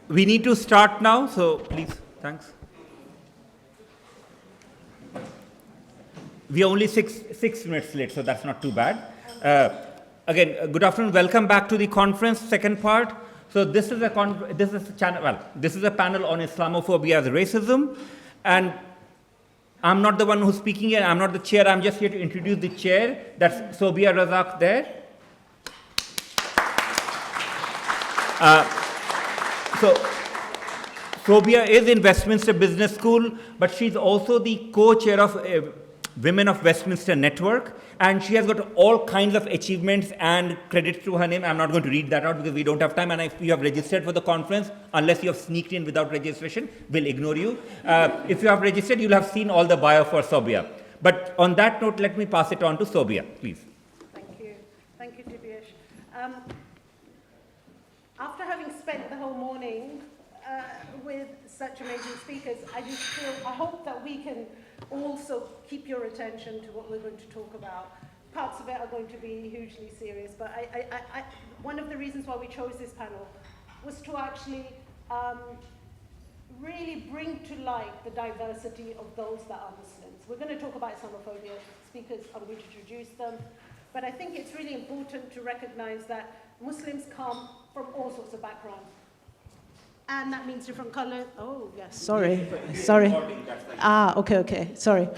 We need to start now, so please, thanks. We are only six minutes late, so that's not too bad. Again, good afternoon. Welcome back to the conference, second part. So this is a panel on Islamophobia as racism, and I'm not the one who's speaking here. I'm not the chair. I'm just here to introduce the chair. That's Sobia Razzaq there. So Sobia is in Westminster Business School, but she's also the co-chair of Women of Westminster Network, and she has got all kinds of achievements and credits to her name. I'm not going to read that out because we don't have time, and if you have registered for the conference, unless you have sneaked in without registration, we'll ignore you. If you have registered, you'll have seen all the bio for Sobia. But on that note, let me pass it on to Sobia, please. Thank you. Thank you, Dibesh. After having spent the whole morning with such amazing speakers, I hope that we can also keep your attention to what we're going to talk about. Parts of it are going to be hugely serious, but one of the reasons why we chose this panel was to actually really bring to light the diversity of those that are Muslims. We're going to talk about Islamophobia. Speakers, I'm going to introduce them, but I think it's really important to recognize that Muslims come from all sorts of backgrounds. And that means different color. Oh, yes. Sorry. Okay. Sorry.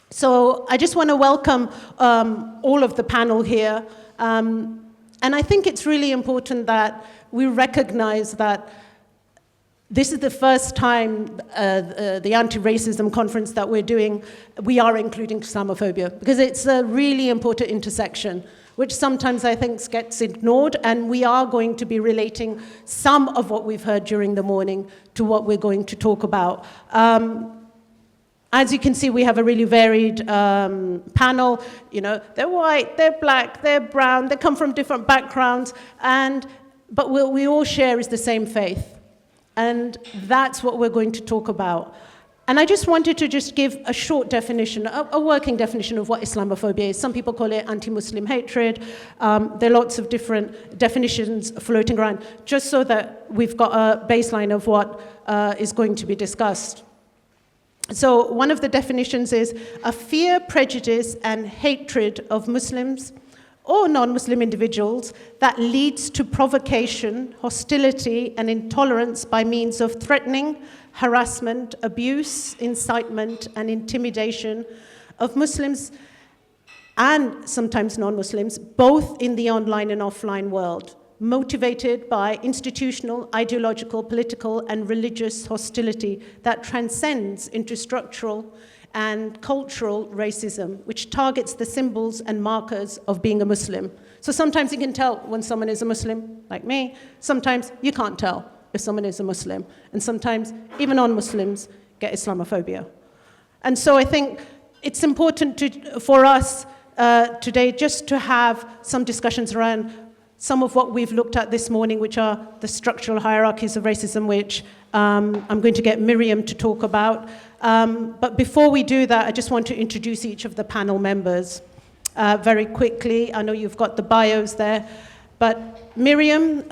So I just want to welcome all of the panel here. And I think it's really important that we recognize that this is the first time the anti-racism conference that we're doing, we are including Islamophobia, because it's a really important intersection, which sometimes I think gets ignored, and we are going to be relating some of what we've heard during the morning to what we're going to talk about. As you can see, we have a really varied panel. You know, they're white, they're black, they're brown, they come from different backgrounds, but what we all share is the same faith. And that's what we're going to talk about. And I just wanted to just give a short definition, a working definition of what Islamophobia is. Some people call it anti-Muslim hatred. There are lots of different definitions floating around, just so that we've got a baseline of what is going to be discussed. So one of the definitions is a fear, prejudice, and hatred of Muslims or non-Muslim individuals that leads to provocation, hostility, and intolerance by means of threatening, harassment, abuse, incitement, and intimidation of Muslims and sometimes non-Muslims, both in the online and offline world, motivated by institutional, ideological, political, and religious hostility that transcends into structural and cultural racism, which targets the symbols and markers of being a Muslim. So sometimes you can tell when someone is a Muslim, like me. Sometimes you can't tell if someone is a Muslim. And sometimes even non-Muslims get Islamophobia. And so I think it's important for us today just to have some discussions around some of what we've looked at this morning, which are the structural hierarchies of racism, which I'm going to get Myriam to talk about. But before we do that, I just want to introduce each of the panel members very quickly. I know you've got the bios there, but Myriam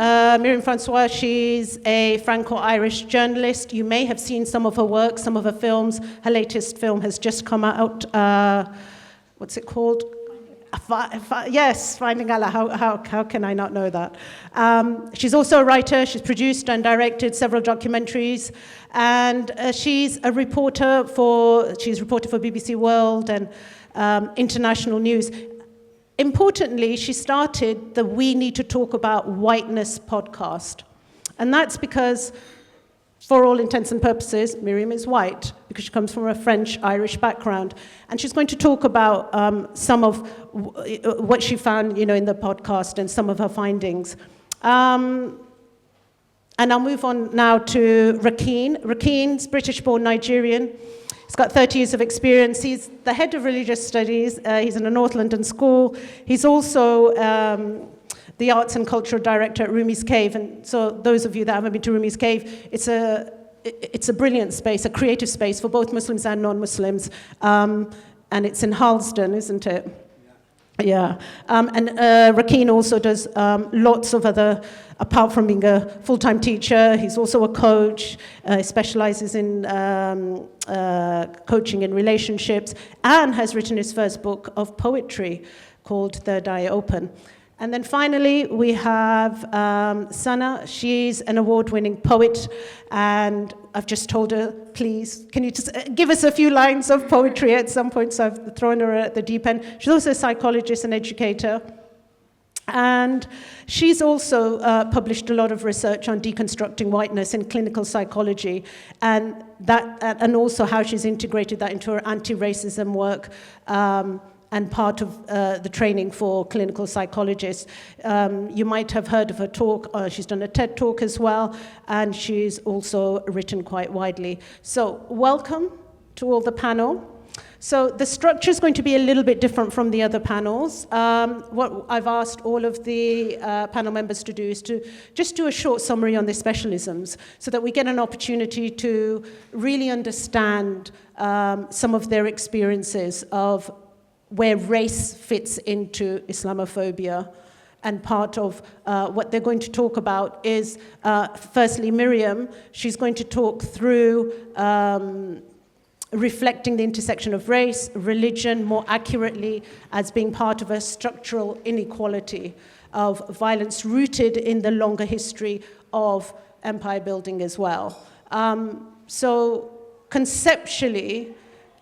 Francois, she's a Franco-Irish journalist. You may have seen some of her work, some of her films. Her latest film has just come out. What's it called? Yes, Finding Allah. How can I not know that? She's also a writer. She's produced and directed several documentaries, and she's reporter for BBC World and international news. Importantly, she started the We Need to Talk About Whiteness podcast, and that's because, for all intents and purposes, Myriam is white because she comes from a French-Irish background. And she's going to talk about some of what she found, in the podcast and some of her findings. And I'll move on now to Rakin. Rakin's British-born Nigerian. He's got 30 years of experience. He's the head of religious studies. He's in a North London school. He's also the arts and cultural director at Rumi's Cave. And so those of you that haven't been to Rumi's Cave, it's a brilliant space, a creative space for both Muslims and non-Muslims. And it's in Harlesden, isn't it? Yeah, and Rakin also does lots of other, apart from being a full-time teacher, he's also a coach, he specializes in coaching in relationships, and has written his first book of poetry called Third Eye Open. And then finally, we have Sanah. She's an award-winning poet, and I've just told her, please, can you just give us a few lines of poetry at some point? So I've thrown her at the deep end. She's also a psychologist and educator. And she's also published a lot of research on deconstructing whiteness in clinical psychology, and also how she's integrated that into her anti-racism work. And part of the training for clinical psychologists. You might have heard of her talk. She's done a TED talk as well, and she's also written quite widely. So welcome to all the panel. So the structure is going to be a little bit different from the other panels. What I've asked all of the panel members to do is to just do a short summary on their specialisms so that we get an opportunity to really understand some of their experiences of where race fits into Islamophobia. And part of what they're going to talk about is, firstly, Myriam, she's going to talk through reflecting the intersection of race, religion, more accurately, as being part of a structural inequality of violence rooted in the longer history of empire building as well. So conceptually,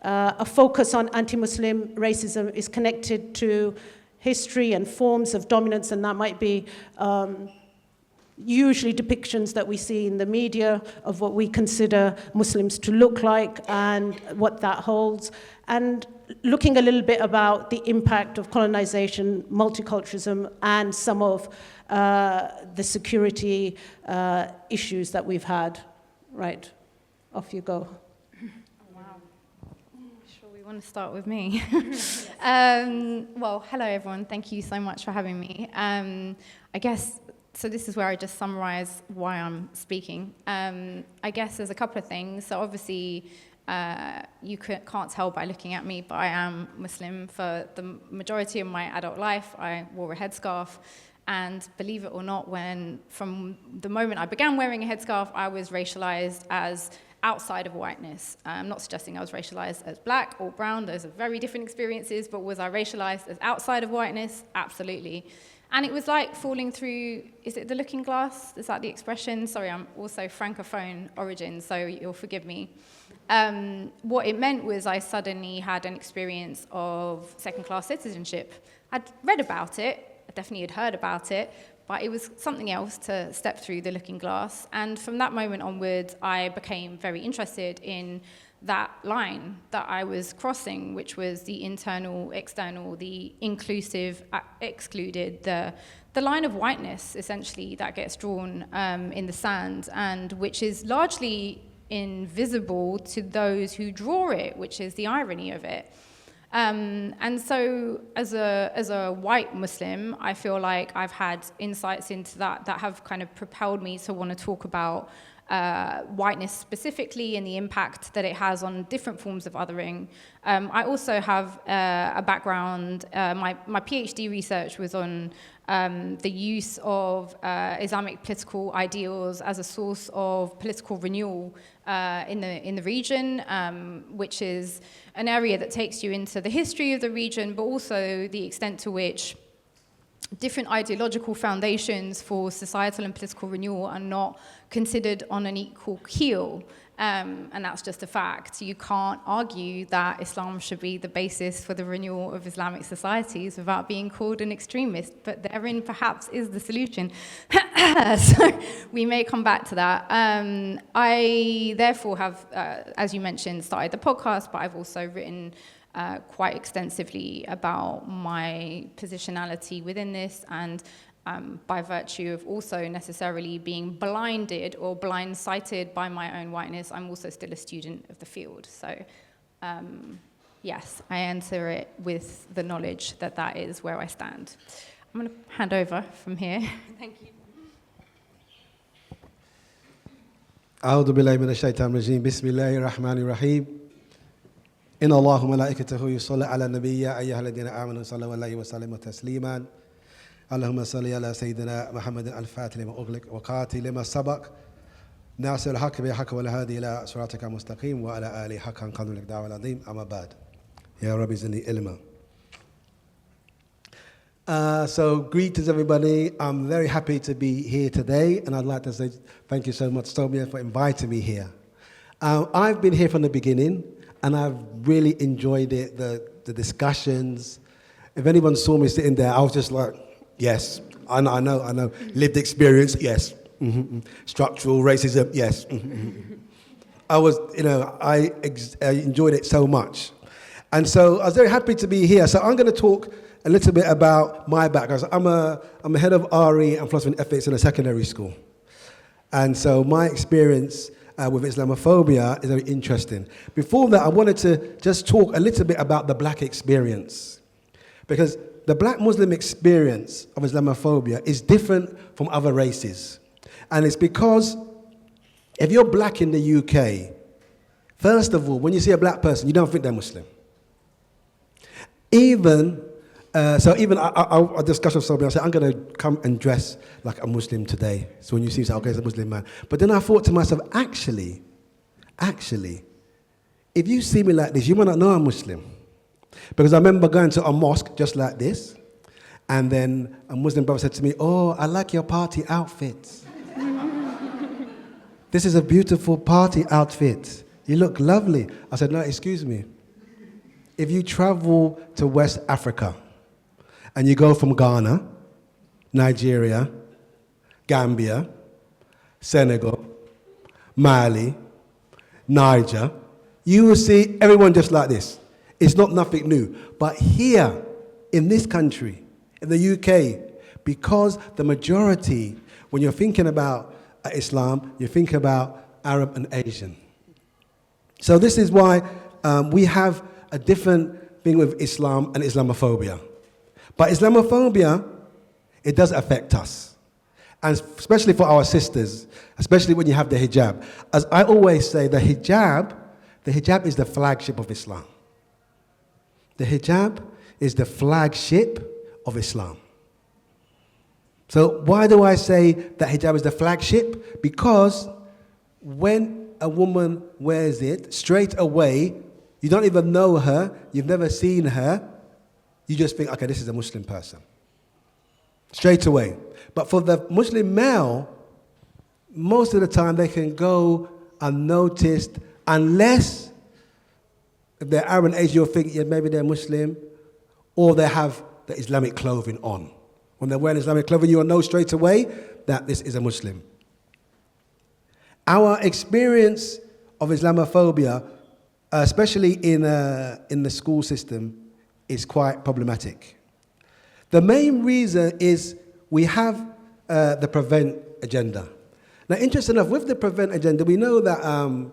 a focus on anti-Muslim racism is connected to history and forms of dominance, and that might be usually depictions that we see in the media of what we consider Muslims to look like and what that holds, and looking a little bit about the impact of colonization, multiculturalism, and some of the security issues that we've had. Right, off you go. Want to start with me? Well, hello everyone. Thank you so much for having me. I guess, so this is where I just summarize why I'm speaking. I guess there's a couple of things. So obviously, you can't tell by looking at me, but I am Muslim. For the majority of my adult life, I wore a headscarf. And believe it or not, from the moment I began wearing a headscarf, I was racialized as outside of whiteness. I'm not suggesting I was racialized as black or brown. Those are very different experiences, but was I racialized as outside of whiteness? Absolutely. And it was like falling through, is it the looking glass? Is that the expression? Sorry, I'm also Francophone origin, so you'll forgive me. What it meant was I suddenly had an experience of second-class citizenship. I'd read about it, I definitely had heard about it, but it was something else to step through the looking glass. And from that moment onwards, I became very interested in that line that I was crossing, which was the internal, external, the inclusive, excluded, the line of whiteness, essentially, that gets drawn in the sand, and which is largely invisible to those who draw it, which is the irony of it. And so as a white Muslim, I feel like I've had insights into that have kind of propelled me to want to talk about whiteness specifically and the impact that it has on different forms of othering. I also have a background, my PhD research was on the use of Islamic political ideals as a source of political renewal in the region, which is an area that takes you into the history of the region, but also the extent to which different ideological foundations for societal and political renewal are not considered on an equal keel. And that's just a fact. You can't argue that Islam should be the basis for the renewal of Islamic societies without being called an extremist, but therein perhaps is the solution. So we may come back to that. I therefore have, as you mentioned, started the podcast, but I've also written quite extensively about my positionality within this, and by virtue of also necessarily being blinded or blindsighted by my own whiteness, I'm also still a student of the field. So yes, I enter it with the knowledge that that is where I stand. I'm going to hand over from here. Thank you. أعوذ بالله من الشيطان الرجيم بسم الله الرحمن الرحيم إن الله وملائكته يصلون على النبي يا أيها الذين آمنوا صلوا عليه وسلموا تسليما اللهم صل على سيدنا محمد الفاتح لما أغلق وقاتل لما سبق ناصر الحق بالحق والهادي إلى صراطك المستقيم وعلى آله حقا قدر الإقدار العظيم أما بعد يا رب زدني علما. So greetings everybody. I'm very happy to be here today, and I'd like to say thank you so much, Sobia, for inviting me here. I've been here from the beginning, and I've really enjoyed it, the discussions. If anyone saw me sitting there, I was just like, yes, I know. Lived experience, yes. Mm-hmm. Structural racism, yes. Mm-hmm. I was, I enjoyed it so much. And so I was very happy to be here. So I'm going to talk a little bit about my background. I'm a head of RE and philosophy and ethics in a secondary school. And so my experience with Islamophobia is very interesting. Before that, I wanted to just talk a little bit about the black experience. Because the black Muslim experience of Islamophobia is different from other races. And it's because if you're black in the UK, first of all, when you see a black person, you don't think they're Muslim. I'll discuss with somebody, I said, I'm going to come and dress like a Muslim today. So when you see me, say, okay, it's a Muslim man. But then I thought to myself, actually, if you see me like this, you might not know I'm Muslim. Because I remember going to a mosque just like this, and then a Muslim brother said to me, oh, I like your party outfit. This is a beautiful party outfit. You look lovely. I said, no, excuse me. If you travel to West Africa, and you go from Ghana, Nigeria, Gambia, Senegal, Mali, Niger, you will see everyone just like this. It's not nothing new. But here, in this country, in the UK, because the majority, when you're thinking about Islam, you think about Arab and Asian. So this is why we have a different thing with Islam and Islamophobia. But Islamophobia, it does affect us. And especially for our sisters, especially when you have the hijab. As I always say, the hijab is the flagship of Islam. The hijab is the flagship of Islam. So why do I say that hijab is the flagship? Because when a woman wears it, straight away, you don't even know her, you've never seen her, you just think, okay, this is a Muslim person. Straight away. But for the Muslim male, most of the time they can go unnoticed unless if they're Arab and Asian, you'll think, yeah, maybe they're Muslim, or they have the Islamic clothing on. When they're wearing Islamic clothing, you'll know straight away that this is a Muslim. Our experience of Islamophobia, especially in the school system, is quite problematic. The main reason is we have the prevent agenda. Now, interesting enough, with the prevent agenda, we know that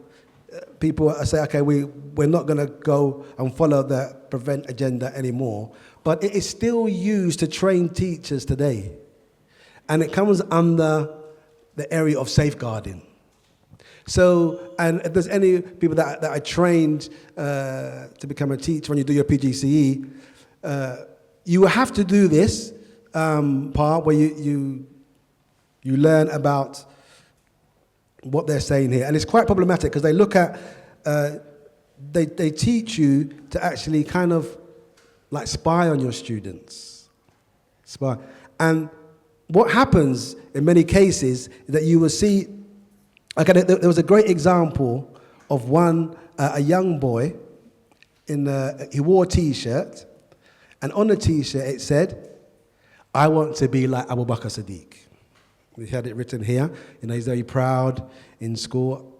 people say, okay, we're not going to go and follow the prevent agenda anymore, but it is still used to train teachers today. And it comes under the area of safeguarding. So, and if there's any people that are trained to become a teacher when you do your PGCE, you will have to do this part where you learn about what they're saying here. And it's quite problematic because they look at, they teach you to actually kind of like spy on your students. Spy. And what happens in many cases is that you will see, okay, there was a great example of a young boy, he wore a T-shirt, and on the T-shirt it said, I want to be like Abu Bakr Siddiq. We had it written here, he's very proud in school.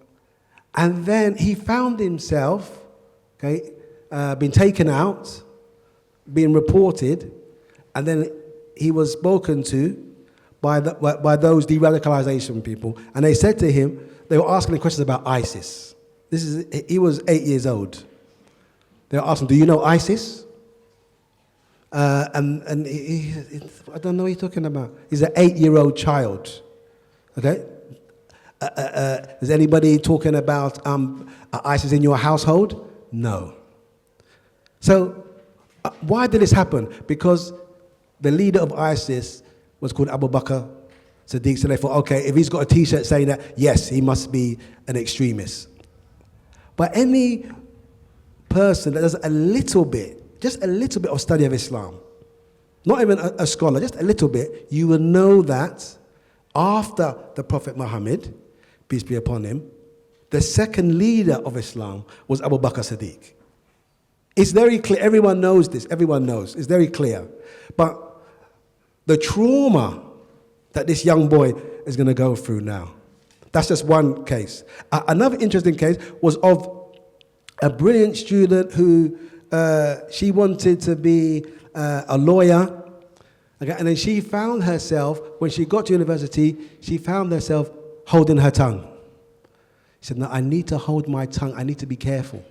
And then he found himself, being taken out, being reported, and then he was spoken to by those de-radicalization people, and they said to him, they were asking him questions about ISIS. He was 8 years old. They were asking, do you know ISIS? And he, I don't know what you're talking about. He's an 8-year-old child. Okay? Is anybody talking about ISIS in your household? No. So why did this happen? Because the leader of ISIS was called Abu Bakr Siddiq, so they thought, okay, if he's got a t-shirt saying that, yes, he must be an extremist. But any person that does a little bit, just a little bit of study of Islam, not even a scholar, just a little bit, you will know that after the Prophet Muhammad, peace be upon him, the second leader of Islam was Abu Bakr Siddiq. It's very clear, everyone knows this, everyone knows, it's very clear. But the trauma that this young boy is going to go through now, that's just one case. Another interesting case was of a brilliant student who, she wanted to be a lawyer, okay, and then she found herself, when she got to university, she found herself holding her tongue. She said, no, I need to hold my tongue, I need to be careful.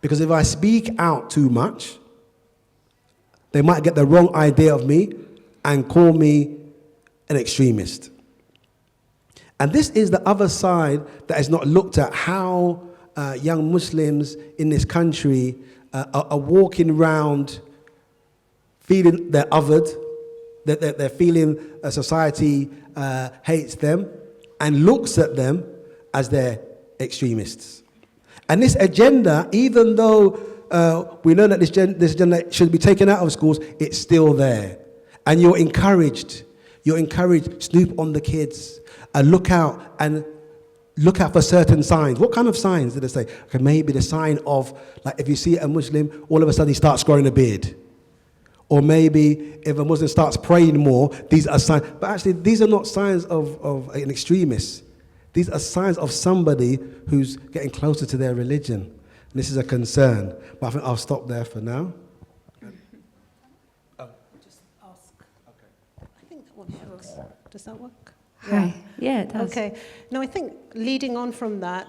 Because if I speak out too much, they might get the wrong idea of me and call me an extremist. And this is the other side that is not looked at, how young Muslims in this country are walking around feeling they're othered, that they're feeling a society hates them and looks at them as they're extremists. And this agenda, even though we know that this agenda should be taken out of schools, it's still there. And you're encouraged, snoop on the kids, look out for certain signs. What kind of signs did they say? Okay, maybe the sign of, like, if you see a Muslim, all of a sudden he starts growing a beard. Or maybe if a Muslim starts praying more, these are signs. But actually, these are not signs of an extremist. These are signs of somebody who's getting closer to their religion. And this is a concern. But I think I'll stop there for now. Just ask. Okay. I think that one works. Does that work? Hi. Yeah, it does. Okay. No, I think leading on from that,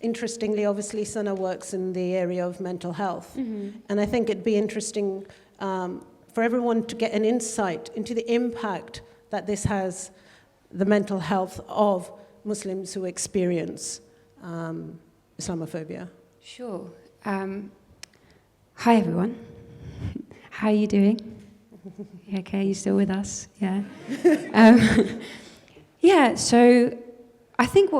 interestingly, obviously, Sanah works in the area of mental health. Mm-hmm. And I think it'd be interesting for everyone to get an insight into the impact that this has, the mental health of Muslims who experience Islamophobia. Sure. Hi, everyone. How are you doing? You okay? You still with us? Yeah. Yeah, so I think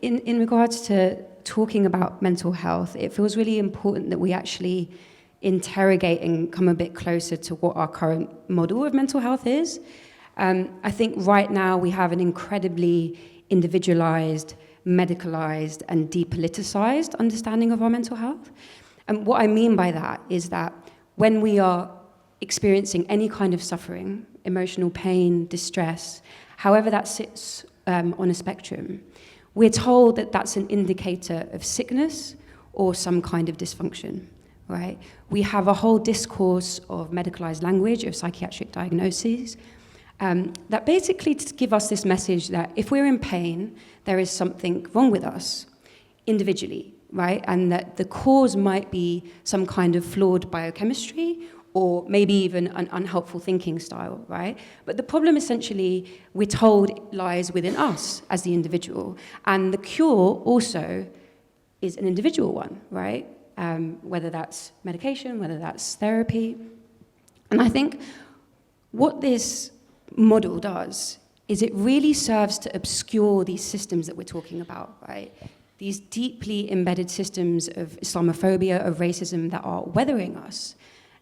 in regards to talking about mental health, it feels really important that we actually interrogate and come a bit closer to what our current model of mental health is. I think right now we have an incredibly individualized, medicalized, and depoliticized understanding of our mental health. And what I mean by that is that when we are experiencing any kind of suffering, emotional pain, distress, however that sits on a spectrum, we're told that that's an indicator of sickness or some kind of dysfunction, right? We have a whole discourse of medicalized language, of psychiatric diagnoses, that basically give us this message that if we're in pain, there is something wrong with us individually, right? And that the cause might be some kind of flawed biochemistry or maybe even an unhelpful thinking style, right? But the problem essentially, we're told, lies within us as the individual. And the cure also is an individual one, right? Whether that's medication, whether that's therapy. And I think what this model does is it really serves to obscure these systems that we're talking about, right? These deeply embedded systems of Islamophobia, of racism that are weathering us,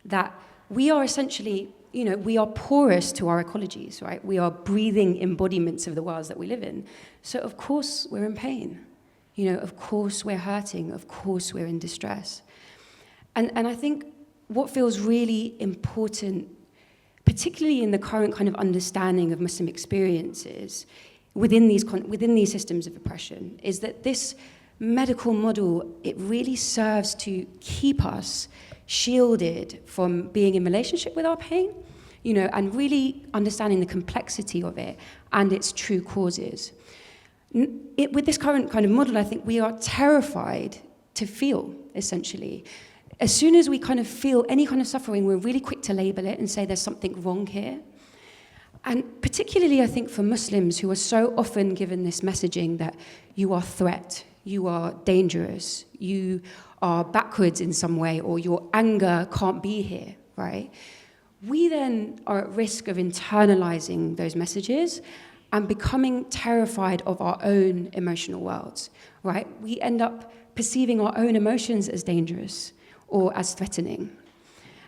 that we are essentially, we are porous to our ecologies, right? We are breathing embodiments of the worlds that we live in. So of course we're in pain. Of course we're hurting. Of course we're in distress. And I think what feels really important, particularly in the current kind of understanding of Muslim experiences within these systems of oppression, is that this medical model, it really serves to keep us shielded from being in relationship with our pain, and really understanding the complexity of it and its true causes. With this current kind of model, I think we are terrified to feel, essentially. As soon as we kind of feel any kind of suffering, we're really quick to label it and say there's something wrong here. And particularly, I think, for Muslims who are so often given this messaging that you are a threat, you are dangerous, you are backwards in some way, or your anger can't be here, right? We then are at risk of internalizing those messages and becoming terrified of our own emotional worlds, right? We end up perceiving our own emotions as dangerous or as threatening.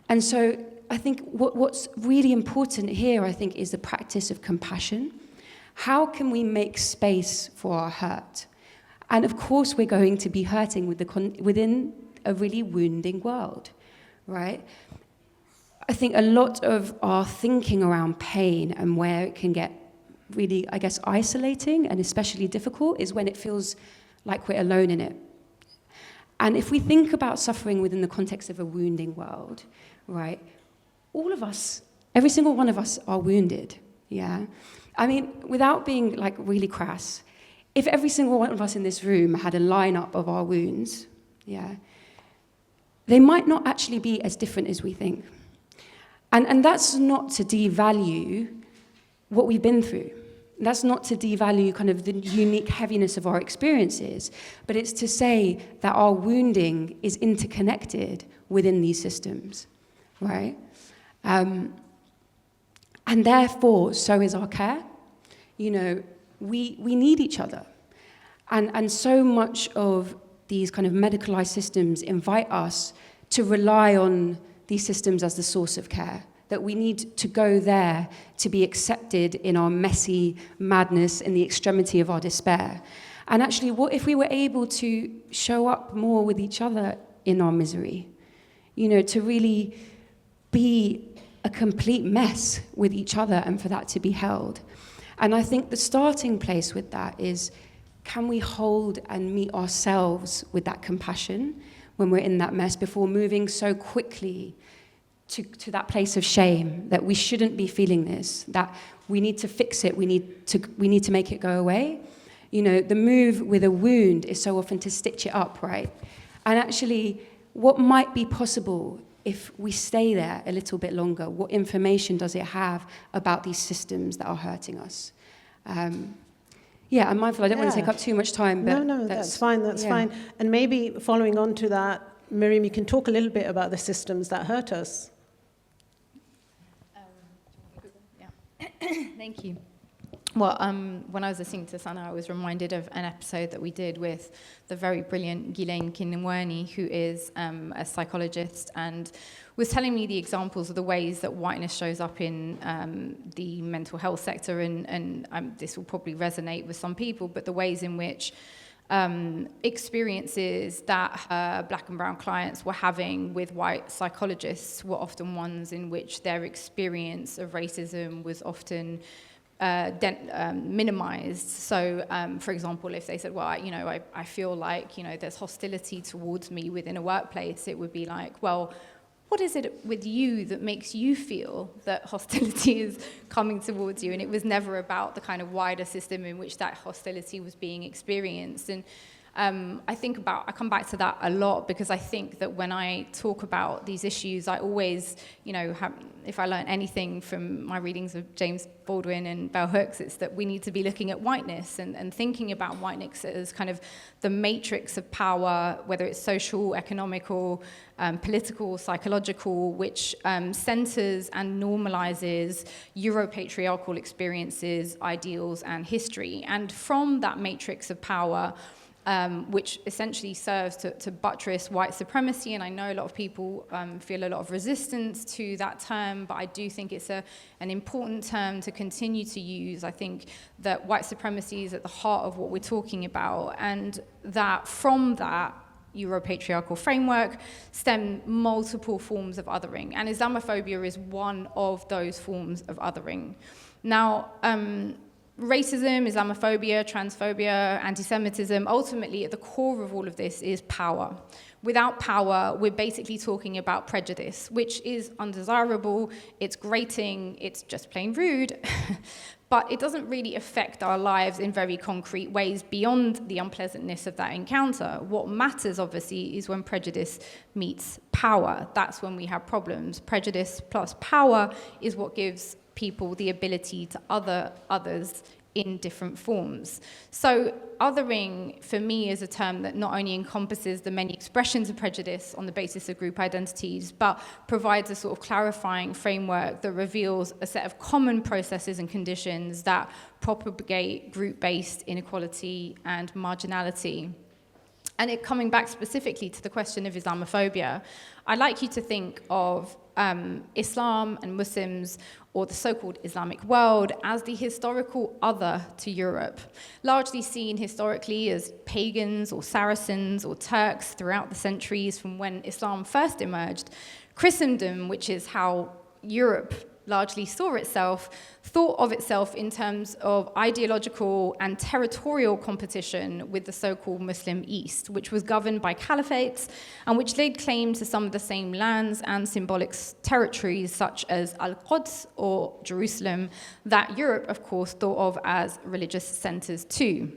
And so I think what's really important here, I think, is the practice of compassion. How can we make space for our hurt? And of course, we're going to be hurting within a really wounding world, right? I think a lot of our thinking around pain and where it can get really, I guess, isolating and especially difficult is when it feels like we're alone in it. And if we think about suffering within the context of a wounding world, right, all of us, every single one of us are wounded, yeah? I mean, without being like really crass, if every single one of us in this room had a lineup of our wounds, yeah, they might not actually be as different as we think. And that's not to devalue what we've been through. That's not to devalue kind of the unique heaviness of our experiences, but it's to say that our wounding is interconnected within these systems, right? And therefore, so is our care. You know, we need each other. And so much of these kind of medicalized systems invite us to rely on these systems as the source of care, that we need to go there to be accepted in our messy madness, in the extremity of our despair. And actually, what if we were able to show up more with each other in our misery? You know, to really be a complete mess with each other and for that to be held. And I think the starting place with that is, can we hold and meet ourselves with that compassion when we're in that mess before moving so quickly to that place of shame, that we shouldn't be feeling this, that we need to fix it, we need to make it go away. You know, the move with a wound is so often to stitch it up, right? And actually, what might be possible if we stay there a little bit longer? What information does it have about these systems that are hurting us? Yeah, I'm mindful, I don't want to take up too much time. But no, that's fine. And maybe following on to that, Myriam, you can talk a little bit about the systems that hurt us. Thank you. Well, when I was listening to Sanah, I was reminded of an episode that we did with the very brilliant Ghislaine Kinwani, who is a psychologist, and was telling me the examples of the ways that whiteness shows up in the mental health sector, and this will probably resonate with some people, but the ways in which experiences that her black and brown clients were having with white psychologists were often ones in which their experience of racism was often minimized. So, for example, if they said, well, I feel like, there's hostility towards me within a workplace, it would be like, well, what is it with you that makes you feel that hostility is coming towards you? And it was never about the kind of wider system in which that hostility was being experienced. And I come back to that a lot, because I think that when I talk about these issues, I always, if I learn anything from my readings of James Baldwin and Bell Hooks, it's that we need to be looking at whiteness and thinking about whiteness as kind of the matrix of power, whether it's social, economical, political, psychological, which centers and normalizes Euro-patriarchal experiences, ideals, and history. And from that matrix of power, which essentially serves to buttress white supremacy, and I know a lot of people feel a lot of resistance to that term, but I do think it's an important term to continue to use. I think that white supremacy is at the heart of what we're talking about, and that from that Euro-patriarchal framework stem multiple forms of othering, and Islamophobia is one of those forms of othering. Now, racism, Islamophobia, transphobia, anti-Semitism, ultimately at the core of all of this is power. Without power, we're basically talking about prejudice, which is undesirable, it's grating, it's just plain rude, but it doesn't really affect our lives in very concrete ways beyond the unpleasantness of that encounter. What matters, obviously, is when prejudice meets power. That's when we have problems. Prejudice plus power is what gives people the ability to other others in different forms. So othering, for me, is a term that not only encompasses the many expressions of prejudice on the basis of group identities, but provides a sort of clarifying framework that reveals a set of common processes and conditions that propagate group-based inequality and marginality. And it coming back specifically to the question of Islamophobia, I'd like you to think of Islam and Muslims, or the so-called Islamic world, as the historical other to Europe, largely seen historically as pagans or Saracens or Turks throughout the centuries from when Islam first emerged. Christendom, which is how Europe largely saw itself, thought of itself in terms of ideological and territorial competition with the so-called Muslim East, which was governed by caliphates and which laid claim to some of the same lands and symbolic territories such as Al-Quds or Jerusalem that Europe, of course, thought of as religious centers too.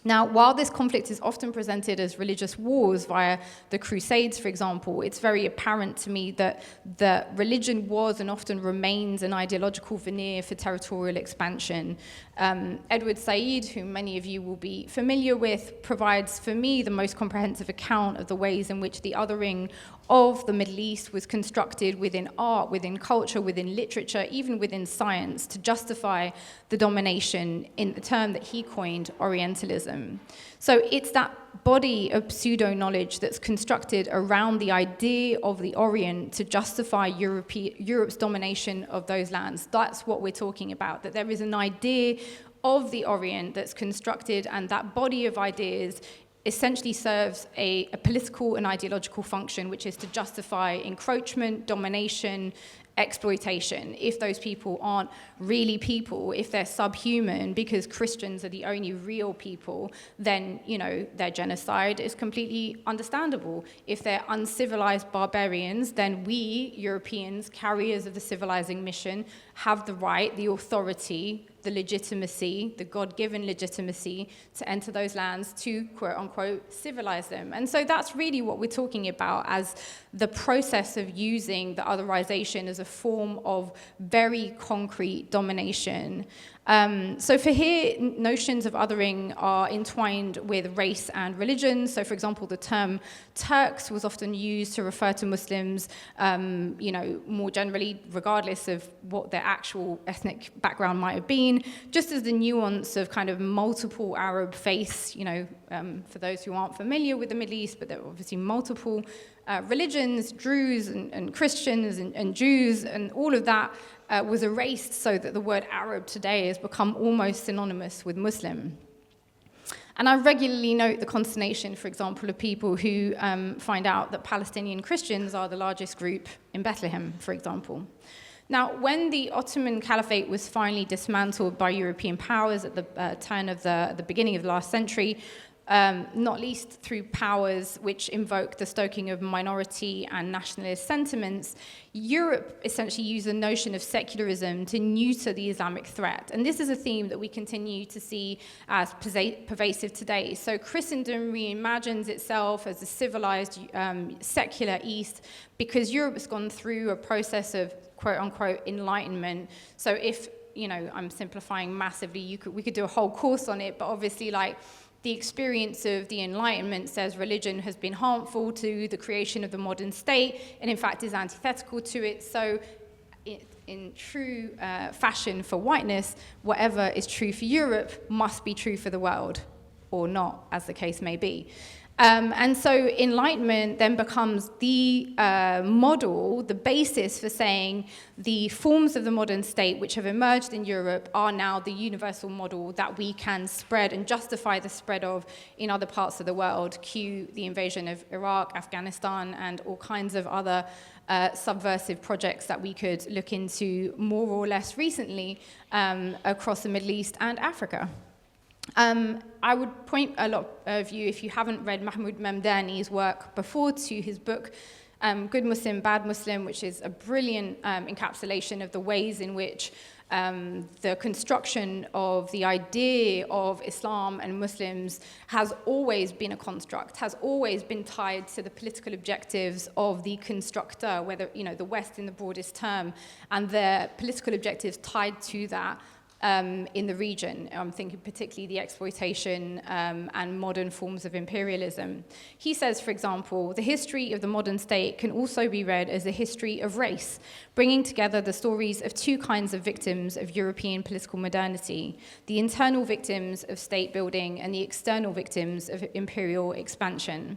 Now, while this conflict is often presented as religious wars via the Crusades, for example, it's very apparent to me that religion was and often remains an ideological veneer for territorial expansion. Edward Said, whom many of you will be familiar with, provides for me the most comprehensive account of the ways in which the othering of the Middle East was constructed within art, within culture, within literature, even within science, to justify the domination in the term that he coined Orientalism. So it's that body of pseudo-knowledge that's constructed around the idea of the Orient to justify Europe's domination of those lands. That's what we're talking about, that there is an idea of the Orient that's constructed, and that body of ideas essentially serves a political and ideological function, which is to justify encroachment, domination, exploitation. If those people aren't really people, if they're subhuman because Christians are the only real people, then, you know, their genocide is completely understandable. If they're uncivilized barbarians, then we, Europeans, carriers of the civilizing mission, have the right, the authority, the legitimacy, the God-given legitimacy to enter those lands to, quote-unquote, civilize them. And so that's really what we're talking about as the process of using the otherization as a form of very concrete domination. So for here, notions of othering are entwined with race and religion. So for example, the term Turks was often used to refer to Muslims, more generally, regardless of what their actual ethnic background might have been, just as the nuance of kind of multiple Arab faiths, for those who aren't familiar with the Middle East, but there are obviously multiple religions, Druze and Christians and Jews, and all of that was erased so that the word Arab today has become almost synonymous with Muslim. And I regularly note the consternation, for example, of people who find out that Palestinian Christians are the largest group in Bethlehem, for example. Now, when the Ottoman Caliphate was finally dismantled by European powers at the turn of the beginning of the last century, not least through powers which invoked the stoking of minority and nationalist sentiments, Europe essentially used the notion of secularism to neuter the Islamic threat. And this is a theme that we continue to see as pervasive today. So Christendom reimagines itself as a civilized, secular East because Europe has gone through a process of quote-unquote enlightenment. So if, I'm simplifying massively, we could do a whole course on it, but obviously the experience of the Enlightenment says religion has been harmful to the creation of the modern state, and in fact is antithetical to it. So in true fashion for whiteness, whatever is true for Europe must be true for the world, or not, as the case may be. And so Enlightenment then becomes the model, the basis for saying the forms of the modern state which have emerged in Europe are now the universal model that we can spread and justify the spread of in other parts of the world, cue the invasion of Iraq, Afghanistan, and all kinds of other subversive projects that we could look into more or less recently across the Middle East and Africa. I would point a lot of you, if you haven't read Mahmoud Mamdani's work before, to his book, Good Muslim, Bad Muslim, which is a brilliant encapsulation of the ways in which the construction of the idea of Islam and Muslims has always been a construct, has always been tied to the political objectives of the constructor, whether, the West in the broadest term, and their political objectives tied to that in the region. I'm thinking particularly the exploitation and modern forms of imperialism. He says, for example, the history of the modern state can also be read as a history of race, bringing together the stories of two kinds of victims of European political modernity, the internal victims of state building and the external victims of imperial expansion.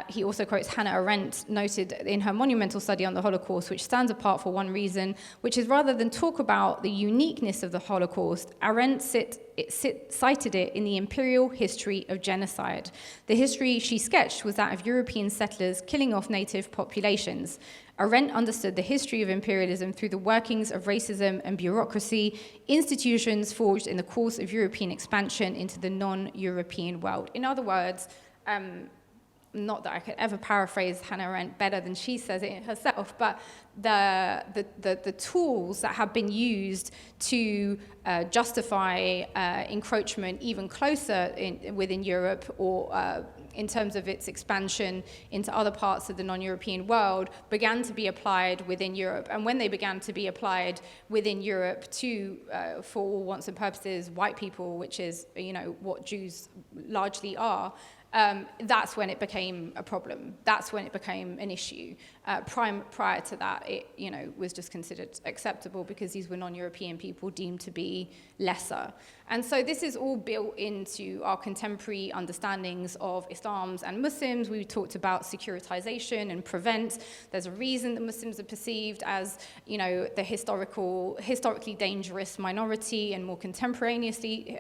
He also quotes Hannah Arendt, noted in her monumental study on the Holocaust, which stands apart for one reason, which is rather than talk about the uniqueness of the Holocaust, Arendt cited it in the imperial history of genocide. The history she sketched was that of European settlers killing off native populations. Arendt understood the history of imperialism through the workings of racism and bureaucracy, institutions forged in the course of European expansion into the non-European world. In other words, not that I could ever paraphrase Hannah Arendt better than she says it herself, but the tools that have been used to justify encroachment even closer within Europe or in terms of its expansion into other parts of the non-European world began to be applied within Europe. And when they began to be applied within Europe to, for all wants and purposes, white people, which is, what Jews largely are, that's when it became a problem. That's when it became an issue. Prior to that, it was just considered acceptable because these were non-European people deemed to be lesser. And so this is all built into our contemporary understandings of Islams and Muslims. We talked about securitization and prevent. There's a reason that Muslims are perceived as, the historically dangerous minority and more contemporaneously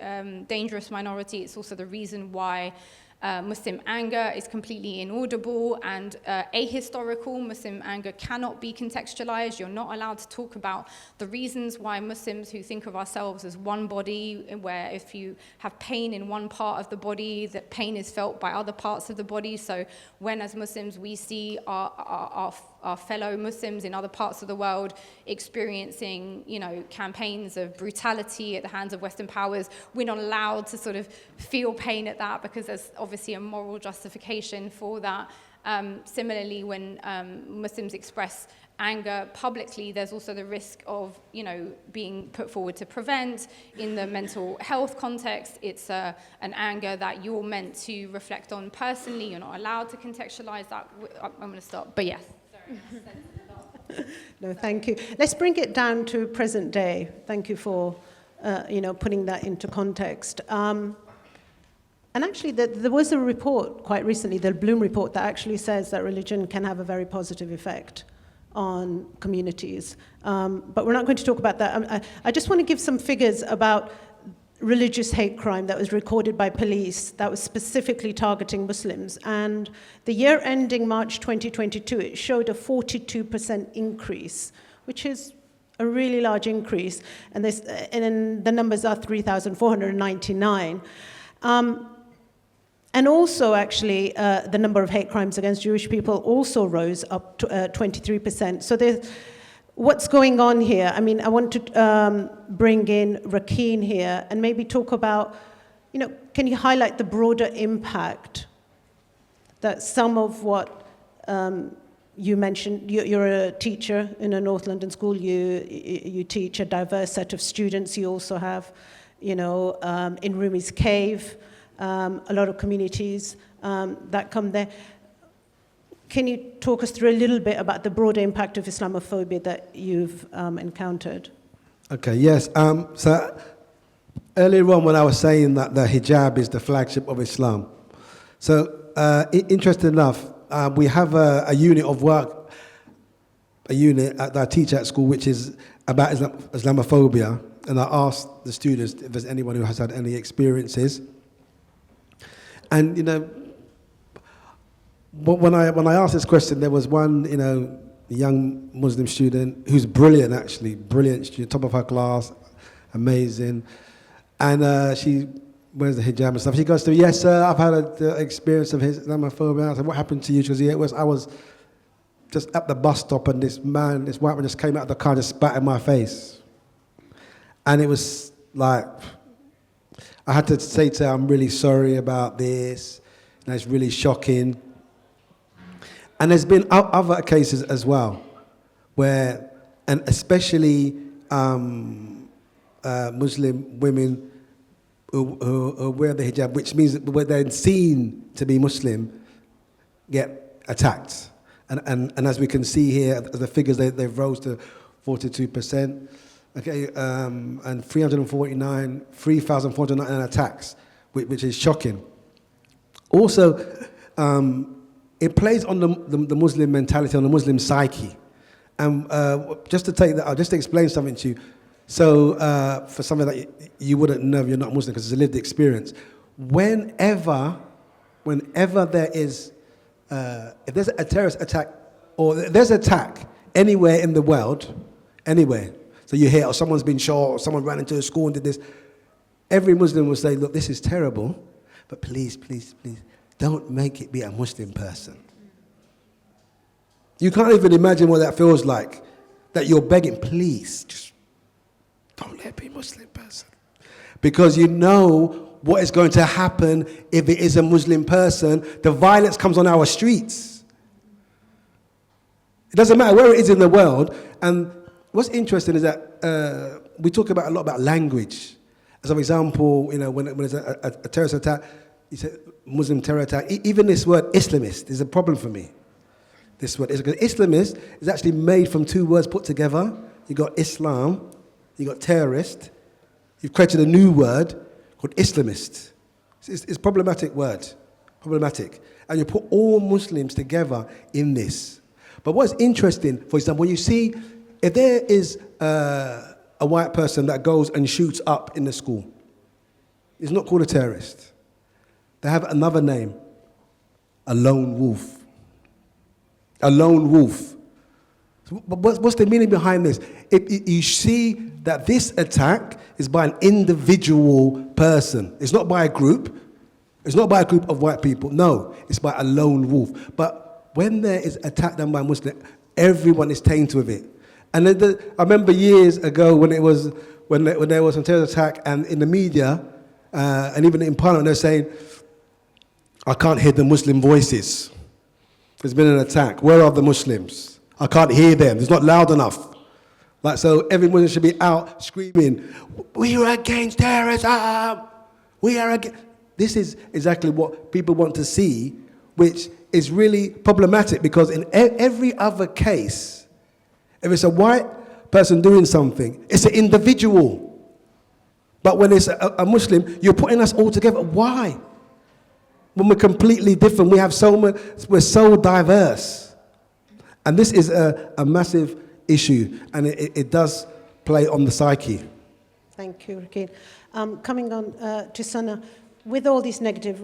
dangerous minority. It's also the reason why Muslim anger is completely inaudible and ahistorical. Muslim anger cannot be contextualized. You're not allowed to talk about the reasons why Muslims who think of ourselves as one body, where if you have pain in one part of the body, that pain is felt by other parts of the body. So when as Muslims we see our fellow Muslims in other parts of the world experiencing, campaigns of brutality at the hands of Western powers, we're not allowed to sort of feel pain at that because there's obviously a moral justification for that. Similarly, when Muslims express anger publicly, there's also the risk of, being put forward to prevent. In the mental health context, it's an anger that you're meant to reflect on personally. You're not allowed to contextualize that. I'm going to stop, but yes. No, thank you. Let's bring it down to present day. Thank you for, putting that into context. And actually, there was a report quite recently, the Bloom report, that actually says that religion can have a very positive effect on communities. But we're not going to talk about that. I just want to give some figures about religious hate crime that was recorded by police that was specifically targeting Muslims. And the year ending March 2022, it showed a 42% increase, which is a really large increase. And the numbers are 3,499. And also, actually, the number of hate crimes against Jewish people also rose up to 23%. So what's going on here? I mean, I want to bring in Rakin here and maybe talk about, can you highlight the broader impact that some of what you mentioned? You're a teacher in a North London school. You teach a diverse set of students. You also have, in Rumi's Cave, a lot of communities that come there. Can you talk us through a little bit about the broader impact of Islamophobia that you've encountered? Okay, yes. So earlier on when I was saying that the hijab is the flagship of Islam, so interesting enough, we have a unit of work, a unit that I teach at school, which is about Islamophobia, and I asked the students if there's anyone who has had any experiences. And when I asked this question, there was one, young Muslim student who's brilliant, actually, brilliant student, top of her class, amazing. And she wears the hijab and stuff. She goes to me, yes, sir, I've had an experience of Islamophobia. I said, what happened to you? She goes, yeah, I was just at the bus stop and this white man just came out of the car and just spat in my face. And it was like, I had to say to her, I'm really sorry about this. It's really shocking. And there's been other cases as well, where, and especially Muslim women who wear the hijab, which means that when they're seen to be Muslim, get attacked. And as we can see here, the figures, they've rose to 42%. Okay, and 3,499 attacks, which is shocking. Also, it plays on the Muslim mentality, on the Muslim psyche. And just to explain something to you. So, for something that you wouldn't know, you're not Muslim, because it's a lived experience. Whenever there is, if there's a terrorist attack, or there's an attack anywhere in the world, anywhere, so you hear, someone's been shot, or someone ran into a school and did this, every Muslim will say, look, this is terrible, but please, please, please, don't make it be a Muslim person. You can't even imagine what that feels like, that you're begging, please, just don't let it be a Muslim person. Because you know what is going to happen if it is a Muslim person. The violence comes on our streets. It doesn't matter where it is in the world. And what's interesting is that we talk a lot about language. As an example, when there's a terrorist attack, you say Muslim terror attack. Even this word Islamist is a problem for me. This word, because Islamist is actually made from two words put together. You got Islam, you got terrorist. You've created a new word called Islamist. It's a problematic word, problematic. And you put all Muslims together in this. But what's interesting, for example, when you see, if there is a white person that goes and shoots up in the school, it's not called a terrorist. They have another name, a lone wolf. A lone wolf. But what's the meaning behind this? You see that this attack is by an individual person. It's not by a group. It's not by a group of white people. No, it's by a lone wolf. But when there is attack done by Muslim, everyone is tainted with it. And I remember years ago when there was some terrorist attack, and in the media and even in Parliament, they're saying, "I can't hear the Muslim voices. There's been an attack. Where are the Muslims? I can't hear them. It's not loud enough." So every Muslim should be out screaming, "We are against terrorism. We are against." This is exactly what people want to see, which is really problematic, because in every other case, if it's a white person doing something, it's an individual. But when it's a Muslim, you're putting us all together. Why? When we're completely different, we're so diverse. And this is a massive issue, and it does play on the psyche. Thank you, Rakin. Coming on to Sanah, with all these negative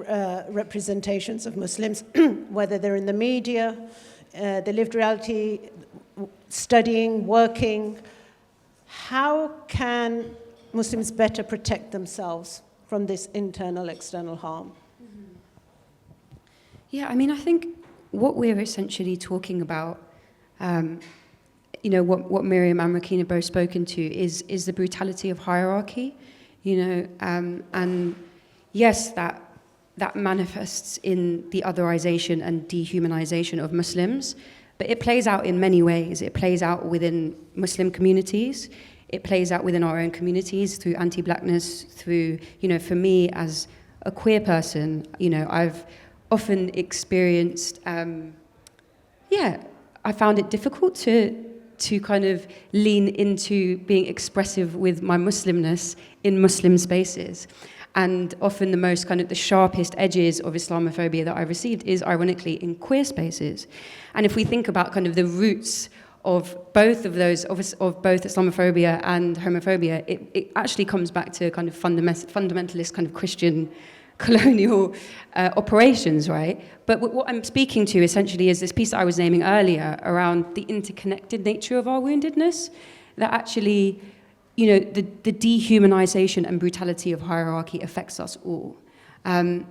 representations of Muslims, whether they're in the media, the lived reality, studying, working, how can Muslims better protect themselves from this internal, external harm? Yeah, I mean, I think what we're essentially talking about, what Myriam and Rakin have both spoken to is the brutality of hierarchy, and yes, that manifests in the otherization and dehumanization of Muslims, but it plays out in many ways. It plays out within Muslim communities. It plays out within our own communities through anti-blackness, through, for me as a queer person, I've often experienced, I found it difficult to kind of lean into being expressive with my Muslimness in Muslim spaces. And often the most kind of the sharpest edges of Islamophobia that I've received is ironically in queer spaces. And if we think about kind of the roots of both of those, of both Islamophobia and homophobia, it actually comes back to kind of fundamentalist kind of Christian colonial operations, right? But what I'm speaking to essentially is this piece that I was naming earlier around the interconnected nature of our woundedness, that actually, the dehumanization and brutality of hierarchy affects us all. And,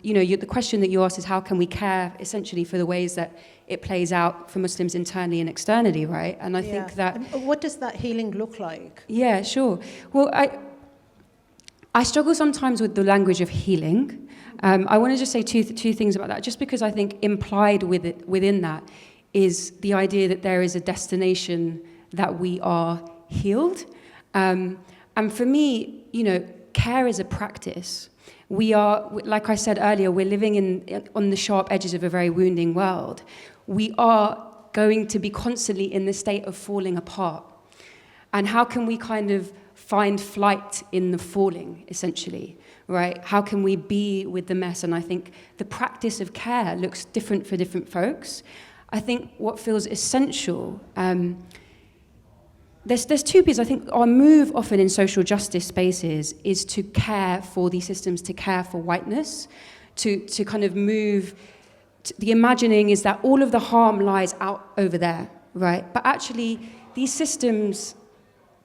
the question that you asked is how can we care essentially for the ways that it plays out for Muslims internally and externally, right? And I think that... What does that healing look like? Yeah, sure. Well, I struggle sometimes with the language of healing. I want to just say two things about that, just because I think implied within that is the idea that there is a destination that we are healed. And for me, care is a practice. We are, like I said earlier, we're living on the sharp edges of a very wounding world. We are going to be constantly in the state of falling apart. And how can we kind of find flight in the falling, essentially, right? How can we be with the mess? And I think the practice of care looks different for different folks. I think what feels essential, there's two pieces. I think our move often in social justice spaces is to care for these systems, to care for whiteness, to kind of move. The imagining is that all of the harm lies out over there, right? But actually, these systems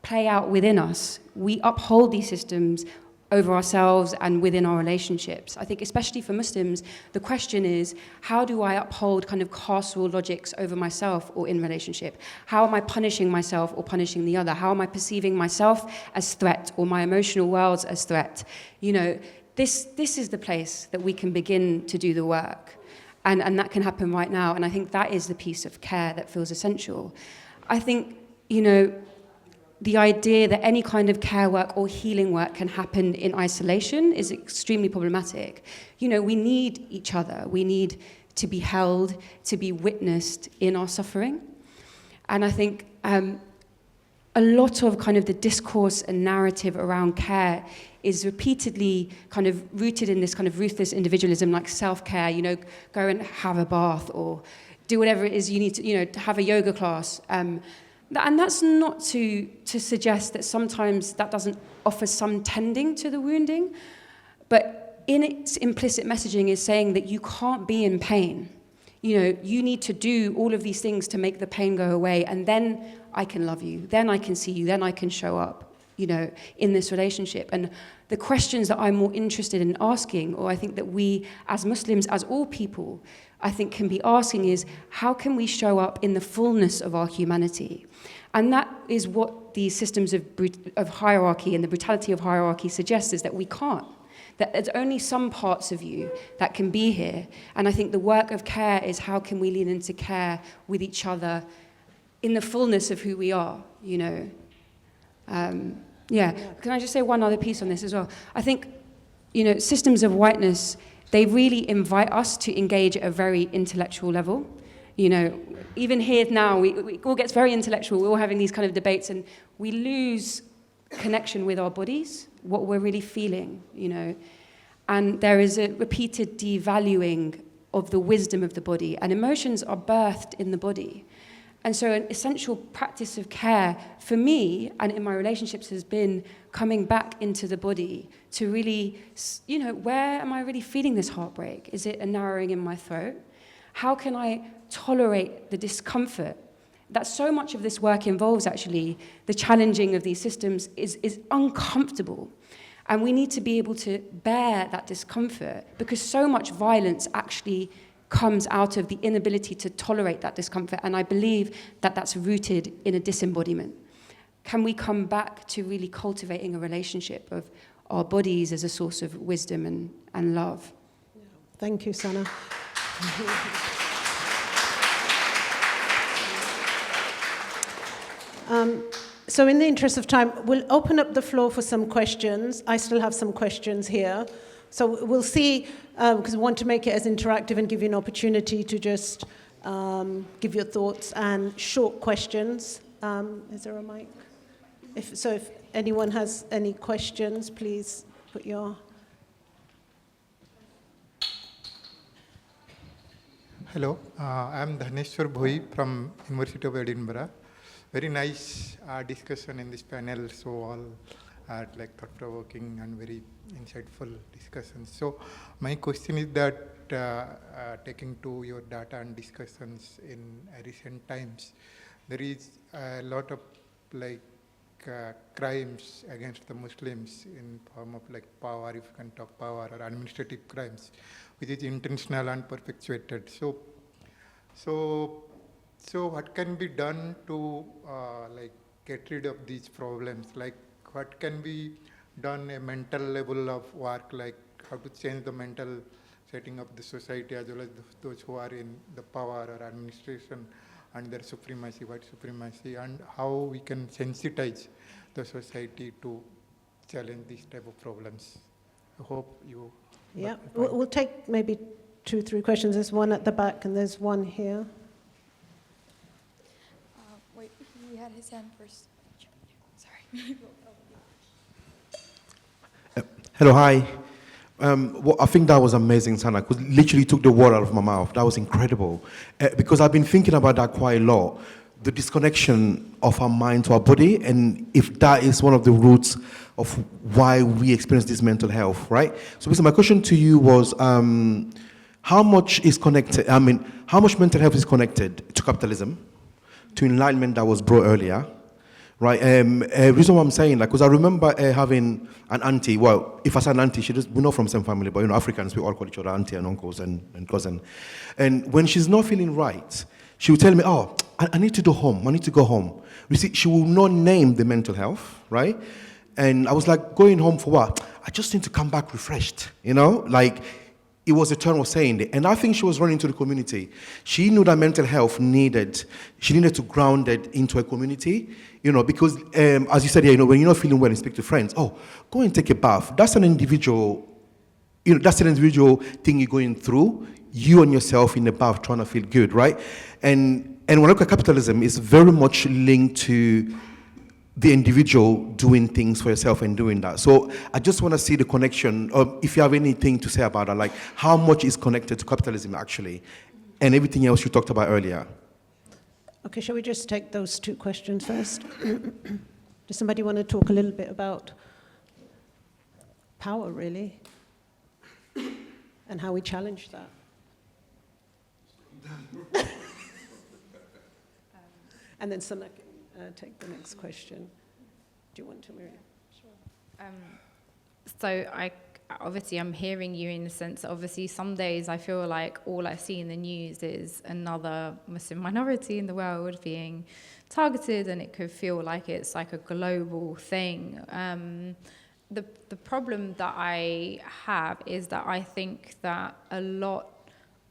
play out within us. We uphold these systems over ourselves and within our relationships. I think especially for Muslims, the question is, how do I uphold kind of carceral logics over myself or in relationship? How am I punishing myself or punishing the other? How am I perceiving myself as threat or my emotional worlds as threat? This is the place that we can begin to do the work. And that can happen right now. And I think that is the piece of care that feels essential. I think, the idea that any kind of care work or healing work can happen in isolation is extremely problematic. We need each other. We need to be held, to be witnessed in our suffering. And I think a lot of kind of the discourse and narrative around care is repeatedly kind of rooted in this kind of ruthless individualism, like self-care, go and have a bath or do whatever it is you need to have a yoga class. And that's not to suggest that sometimes that doesn't offer some tending to the wounding, but in its implicit messaging is saying that you can't be in pain. You need to do all of these things to make the pain go away, and then I can love you, then I can see you, then I can show up, in this relationship. And the questions that I'm more interested in asking, or I think that we as Muslims, as all people, I think can be asking is, how can we show up in the fullness of our humanity? And that is what these systems of hierarchy and the brutality of hierarchy suggests, is that we can't. That there's only some parts of you that can be here. And I think the work of care is, how can we lean into care with each other in the fullness of who we are, Can I just say one other piece on this as well? I think, systems of whiteness, they really invite us to engage at a very intellectual level. Even here now, it all gets very intellectual. We're all having these kind of debates, and we lose connection with our bodies, what we're really feeling, And there is a repeated devaluing of the wisdom of the body, and emotions are birthed in the body. And so an essential practice of care for me and in my relationships has been coming back into the body to really, where am I really feeling this heartbreak? Is it a narrowing in my throat? How can I tolerate the discomfort? That so much of this work involves actually the challenging of these systems is uncomfortable. And we need to be able to bear that discomfort, because so much violence actually comes out of the inability to tolerate that discomfort. And I believe that that's rooted in a disembodiment. Can we come back to really cultivating a relationship of our bodies as a source of wisdom and love? Thank you, Sanah. So in the interest of time, we'll open up the floor for some questions. I still have some questions here. So we'll see, because we want to make it as interactive and give you an opportunity to just give your thoughts and short questions. Is there a mic? If anyone has any questions, please put your... Hello, I'm Dhaneshwar Bhoi from University of Edinburgh. Very nice discussion in this panel, so all like thought-provoking and very insightful discussions. So my question is that taking to your data and discussions in recent times, there is a lot of crimes against the Muslims in form of power, if you can talk power, or administrative crimes, which is intentional and perpetuated. So what can be done to get rid of these problems? What can be done a mental level of work, how to change the mental setting of the society, as well as those who are in the power or administration and their supremacy, white supremacy, and how we can sensitize the society to challenge these type of problems. I hope you. Yeah, we'll take maybe 2, 3 questions. There's one at the back and there's one here. Wait, he had his hand first. Sorry. Hello, hi. Well, I think that was amazing, Sanah, because literally took the word out of my mouth. That was incredible. Because I've been thinking about that quite a lot. The disconnection of our mind to our body, and if that is one of the roots of why we experience this mental health, right? So basically my question to you was, how much is connected, how much mental health is connected to capitalism, to enlightenment that was brought earlier, right? Reason why I'm saying that, because I remember having an auntie, well, if I say an auntie, we're not from the same family, but Africans, we all call each other auntie and uncles and cousin. And when she's not feeling right, she will tell me, oh, I need to go home, I need to go home. You see, she will not name the mental health, right? And I was like, going home for what? I just need to come back refreshed, like, it was a turn of saying it. And I think she was running to the community. She knew that mental health she needed to ground it into a community, because as you said here, when you're not feeling well and speak to friends, oh, go and take a bath. That's an individual, that's an individual thing you're going through, you and yourself in the bath trying to feel good, right? And when I look at capitalism, it's very much linked to the individual doing things for yourself and doing that. So I just want to see the connection, if you have anything to say about that, like how much is connected to capitalism actually, and everything else you talked about earlier. Okay, shall we just take those 2 questions first? Does somebody want to talk a little bit about power, really, and how we challenge that? And then Sanah can take the next question. Do you want to, Myriam? Sure. So obviously I'm hearing you in the sense that obviously some days I feel like all I see in the news is another Muslim minority in the world being targeted, and it could feel like it's like a global thing. The problem that I have is that I think that a lot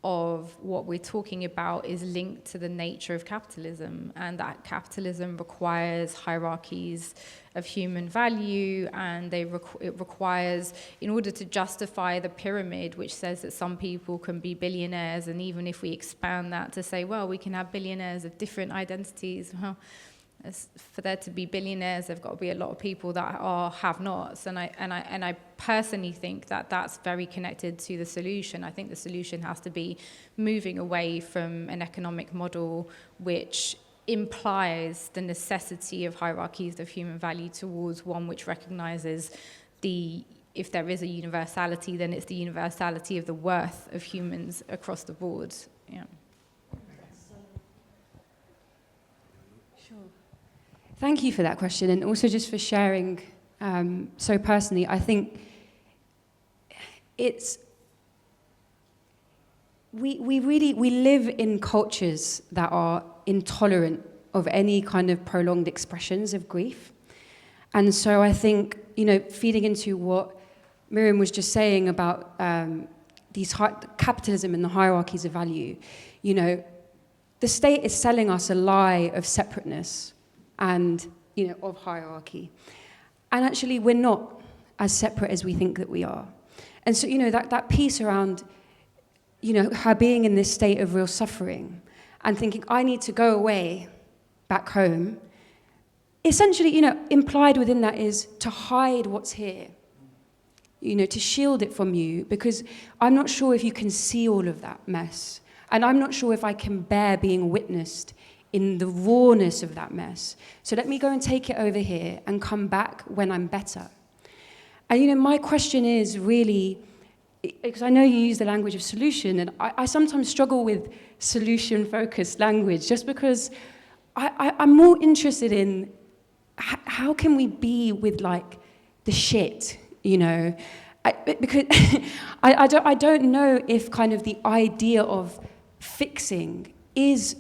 of what we're talking about is linked to the nature of capitalism, and that capitalism requires hierarchies of human value, and it requires, in order to justify the pyramid, which says that some people can be billionaires, and even if we expand that to say, well, we can have billionaires of different identities, well, for there to be billionaires, there've got to be a lot of people that are have-nots, and I personally think that that's very connected to the solution. I think the solution has to be moving away from an economic model which implies the necessity of hierarchies of human value towards one which recognizes if there is a universality, then it's the universality of the worth of humans across the board. Yeah. Thank you for that question, and also just for sharing so personally. I think we live in cultures that are intolerant of any kind of prolonged expressions of grief. And so I think, feeding into what Myriam was just saying about capitalism and the hierarchies of value, the state is selling us a lie of separateness and of hierarchy, and actually we're not as separate as we think that we are. And so that piece around her being in this state of real suffering and thinking I need to go away back home, essentially implied within that is to hide what's here, to shield it from you, because I'm not sure if you can see all of that mess, and I'm not sure if I can bear being witnessed in the rawness of that mess. So let me go and take it over here and come back when I'm better. And my question is really, because I know you use the language of solution, and I sometimes struggle with solution-focused language, just because I'm more interested in how can we be with like the shit, because I don't know if kind of the idea of fixing is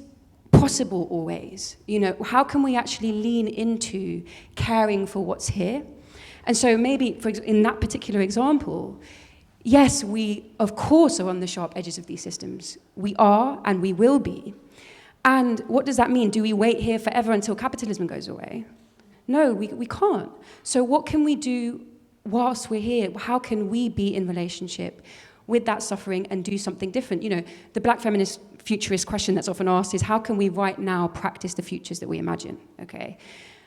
possible always. How can we actually lean into caring for what's here? And so maybe in that particular example, yes, we of course are on the sharp edges of these systems. We are and we will be. And what does that mean? Do we wait here forever until capitalism goes away? No, we can't. So what can we do whilst we're here? How can we be in relationship with that suffering and do something different? You know, the black feminist futurist question that's often asked is, how can we right now practice the futures that we imagine, okay?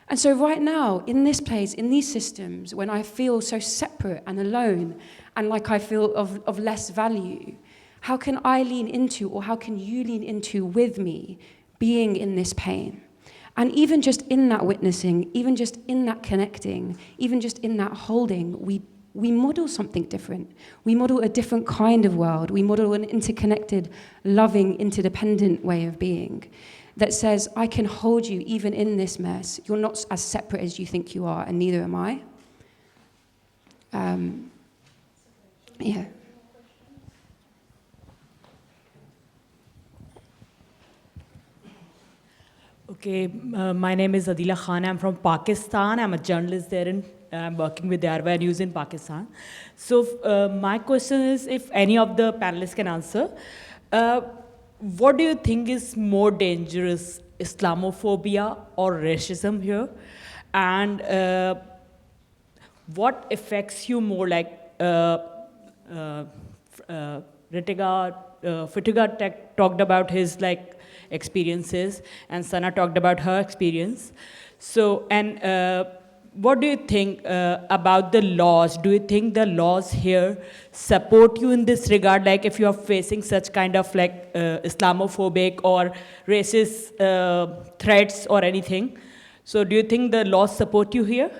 And so right now, in this place, in these systems, when I feel so separate and alone and like I feel of less value, how can I lean into, or how can you lean into with me, being in this pain? And even just in that witnessing, even just in that connecting, even just in that holding, we model something different. We model a different kind of world. We model an interconnected, loving, interdependent way of being that says, I can hold you even in this mess. You're not as separate as you think you are, and neither am I. Yeah. Okay, my name is Adila Khan. I'm from Pakistan. I'm a journalist there, and I'm working with the Arwa News in Pakistan. So my question is, if any of the panelists can answer, what do you think is more dangerous, Islamophobia or racism here? And what affects you more, like Fetuga talked about his experiences, and Sanah talked about her experience. So, and what do you think about the laws? Do you think the laws here support you in this regard? Like if you are facing such kind of Islamophobic or racist threats or anything. So do you think the laws support you here?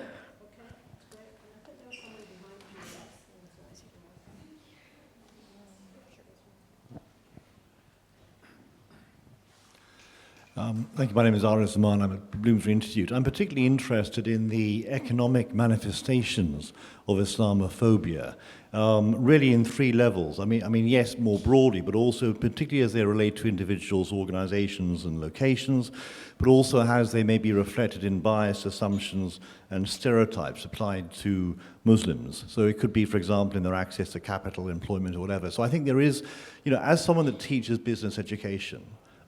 Thank you. My name is Ahsan. I'm at Bloomsbury Institute. I'm particularly interested in the economic manifestations of Islamophobia, really in three levels. I mean, yes, more broadly, but also particularly as they relate to individuals, organizations, and locations, but also as they may be reflected in biased assumptions and stereotypes applied to Muslims. So it could be, for example, in their access to capital, employment, or whatever. So I think there is, as someone that teaches business education,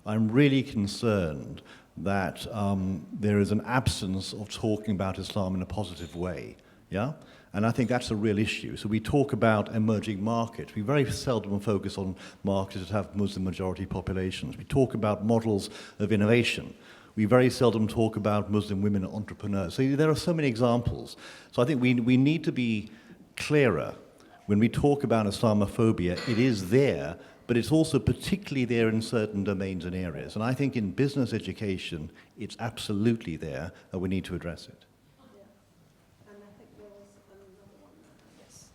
I'm really concerned that there is an absence of talking about Islam in a positive way, yeah? And I think that's a real issue. So we talk about emerging markets. We very seldom focus on markets that have Muslim majority populations. We talk about models of innovation. We very seldom talk about Muslim women entrepreneurs. So there are so many examples. So I think we need to be clearer. When we talk about Islamophobia, it is there, but it's also particularly there in certain domains and areas. And I think in business education, it's absolutely there, and we need to address it. Yeah. And I think there was another one. Yes.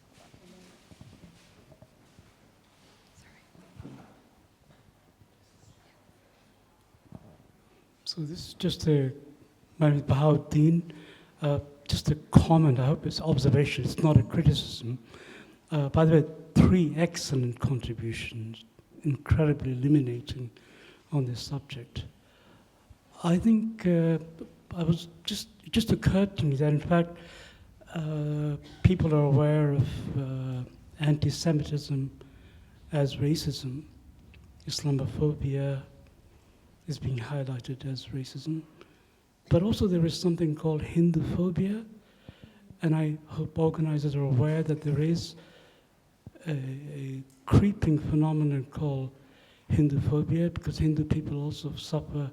So this is just my name is Bahauddin. Just a comment, I hope it's observation, it's not a criticism. By the way, 3 excellent contributions, incredibly illuminating on this subject. I think it just occurred to me that in fact people are aware of anti-Semitism as racism. Islamophobia is being highlighted as racism. But also there is something called Hinduphobia, and I hope organizers are aware that there is a creeping phenomenon called Hinduphobia, because Hindu people also suffer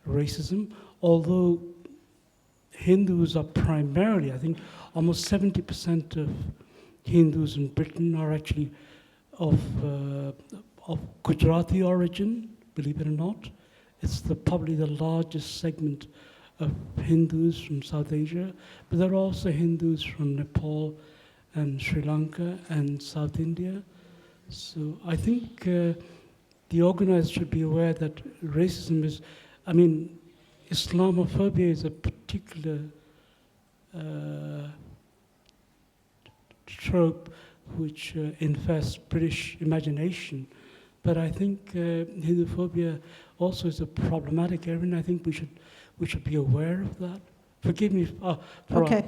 racism, although Hindus are primarily, I think almost 70% of Hindus in Britain are actually of Gujarati origin, believe it or not. It's probably the largest segment of Hindus from South Asia, but there are also Hindus from Nepal and Sri Lanka and South India. So I think the organizers should be aware that racism is, Islamophobia is a particular trope which infests British imagination. But I think Hinduphobia also is a problematic area, and I think we should be aware of that. Forgive me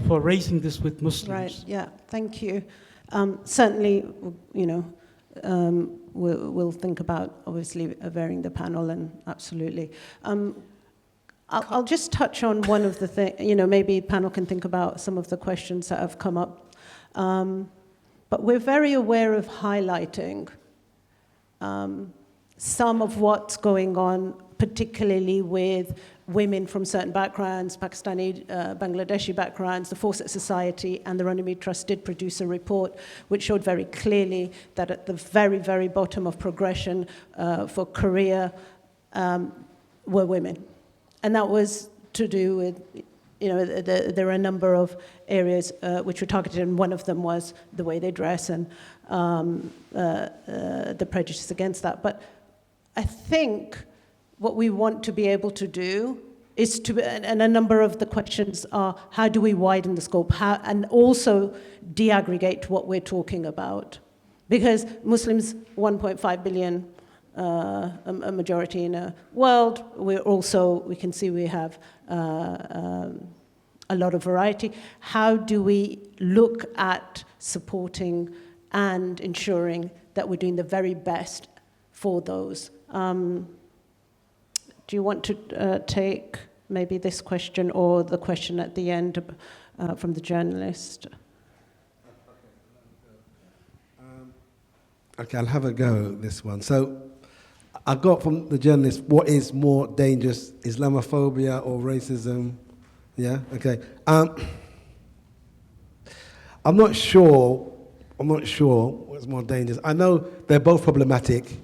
for raising this with Muslims. Right, yeah, thank you. Certainly, we'll think about, obviously, varying the panel, and absolutely. I'll just touch on one of the things, maybe panel can think about some of the questions that have come up. But we're very aware of highlighting some of what's going on, particularly with women from certain backgrounds, Pakistani, Bangladeshi backgrounds. The Fawcett Society and the Runnymede Trust did produce a report which showed very clearly that at the very, very bottom of progression for career were women. And that was to do with, there are a number of areas which were targeted, and one of them was the way they dress and the prejudice against that. But I think what we want to be able to do is to, and a number of the questions are, how do we widen the scope, and also de-aggregate what we're talking about? Because Muslims, 1.5 billion, a majority in a world, we can see we have a lot of variety. How do we look at supporting and ensuring that we're doing the very best for those? Do you want to take maybe this question or the question at the end from the journalist? Okay, I'll have a go at this one. So I got from the journalist, what is more dangerous, Islamophobia or racism? Yeah, okay. I'm not sure what's more dangerous. I know they're both problematic.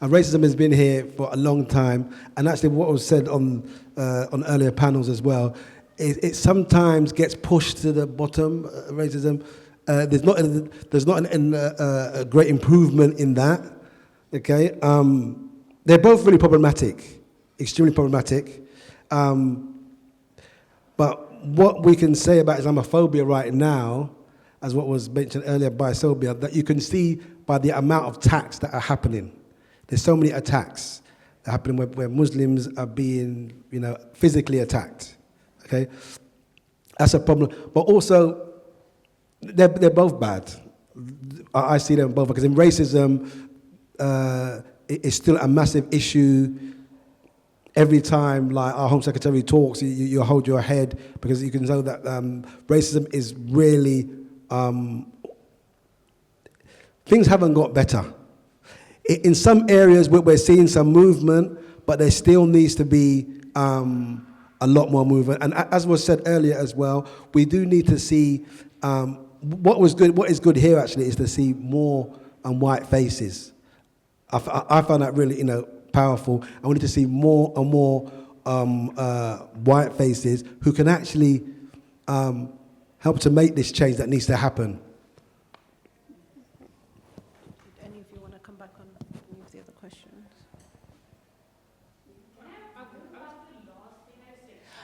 And racism has been here for a long time, and actually what was said on earlier panels as well, it sometimes gets pushed to the bottom, racism. There's not a great improvement in that, okay? They're both really problematic, extremely problematic. But what we can say about Islamophobia right now, as what was mentioned earlier by Sobia, that you can see by the amount of attacks that are happening. There's so many attacks that happen where Muslims are being, physically attacked. Okay, that's a problem. But also, they're both bad. I see them both because in racism, it's still a massive issue. Every time, like our Home Secretary talks, you hold your head because you can know that racism is really things haven't got better. In some areas we're seeing some movement, but there still needs to be a lot more movement. And as was said earlier as well, we do need to see what is good here actually is to see more white faces. I found that really powerful. I wanted to see more and more white faces who can actually help to make this change that needs to happen.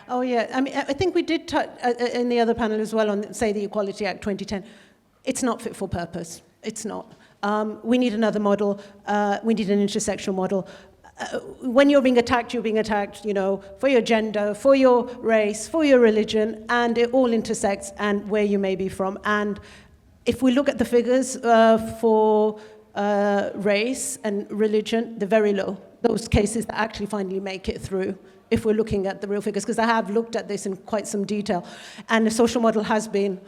Oh yeah, I mean, I think we did touch in the other panel as well on, say, the Equality Act 2010. It's not fit for purpose. It's not. We need another model. We need an intersectional model. When you're being attacked, for your gender, for your race, for your religion, and it all intersects and where you may be from. And if we look at the figures for race and religion, they're very low. Those cases that actually finally make it through, if we're looking at the real figures, because I have looked at this in quite some detail. And the social model has been,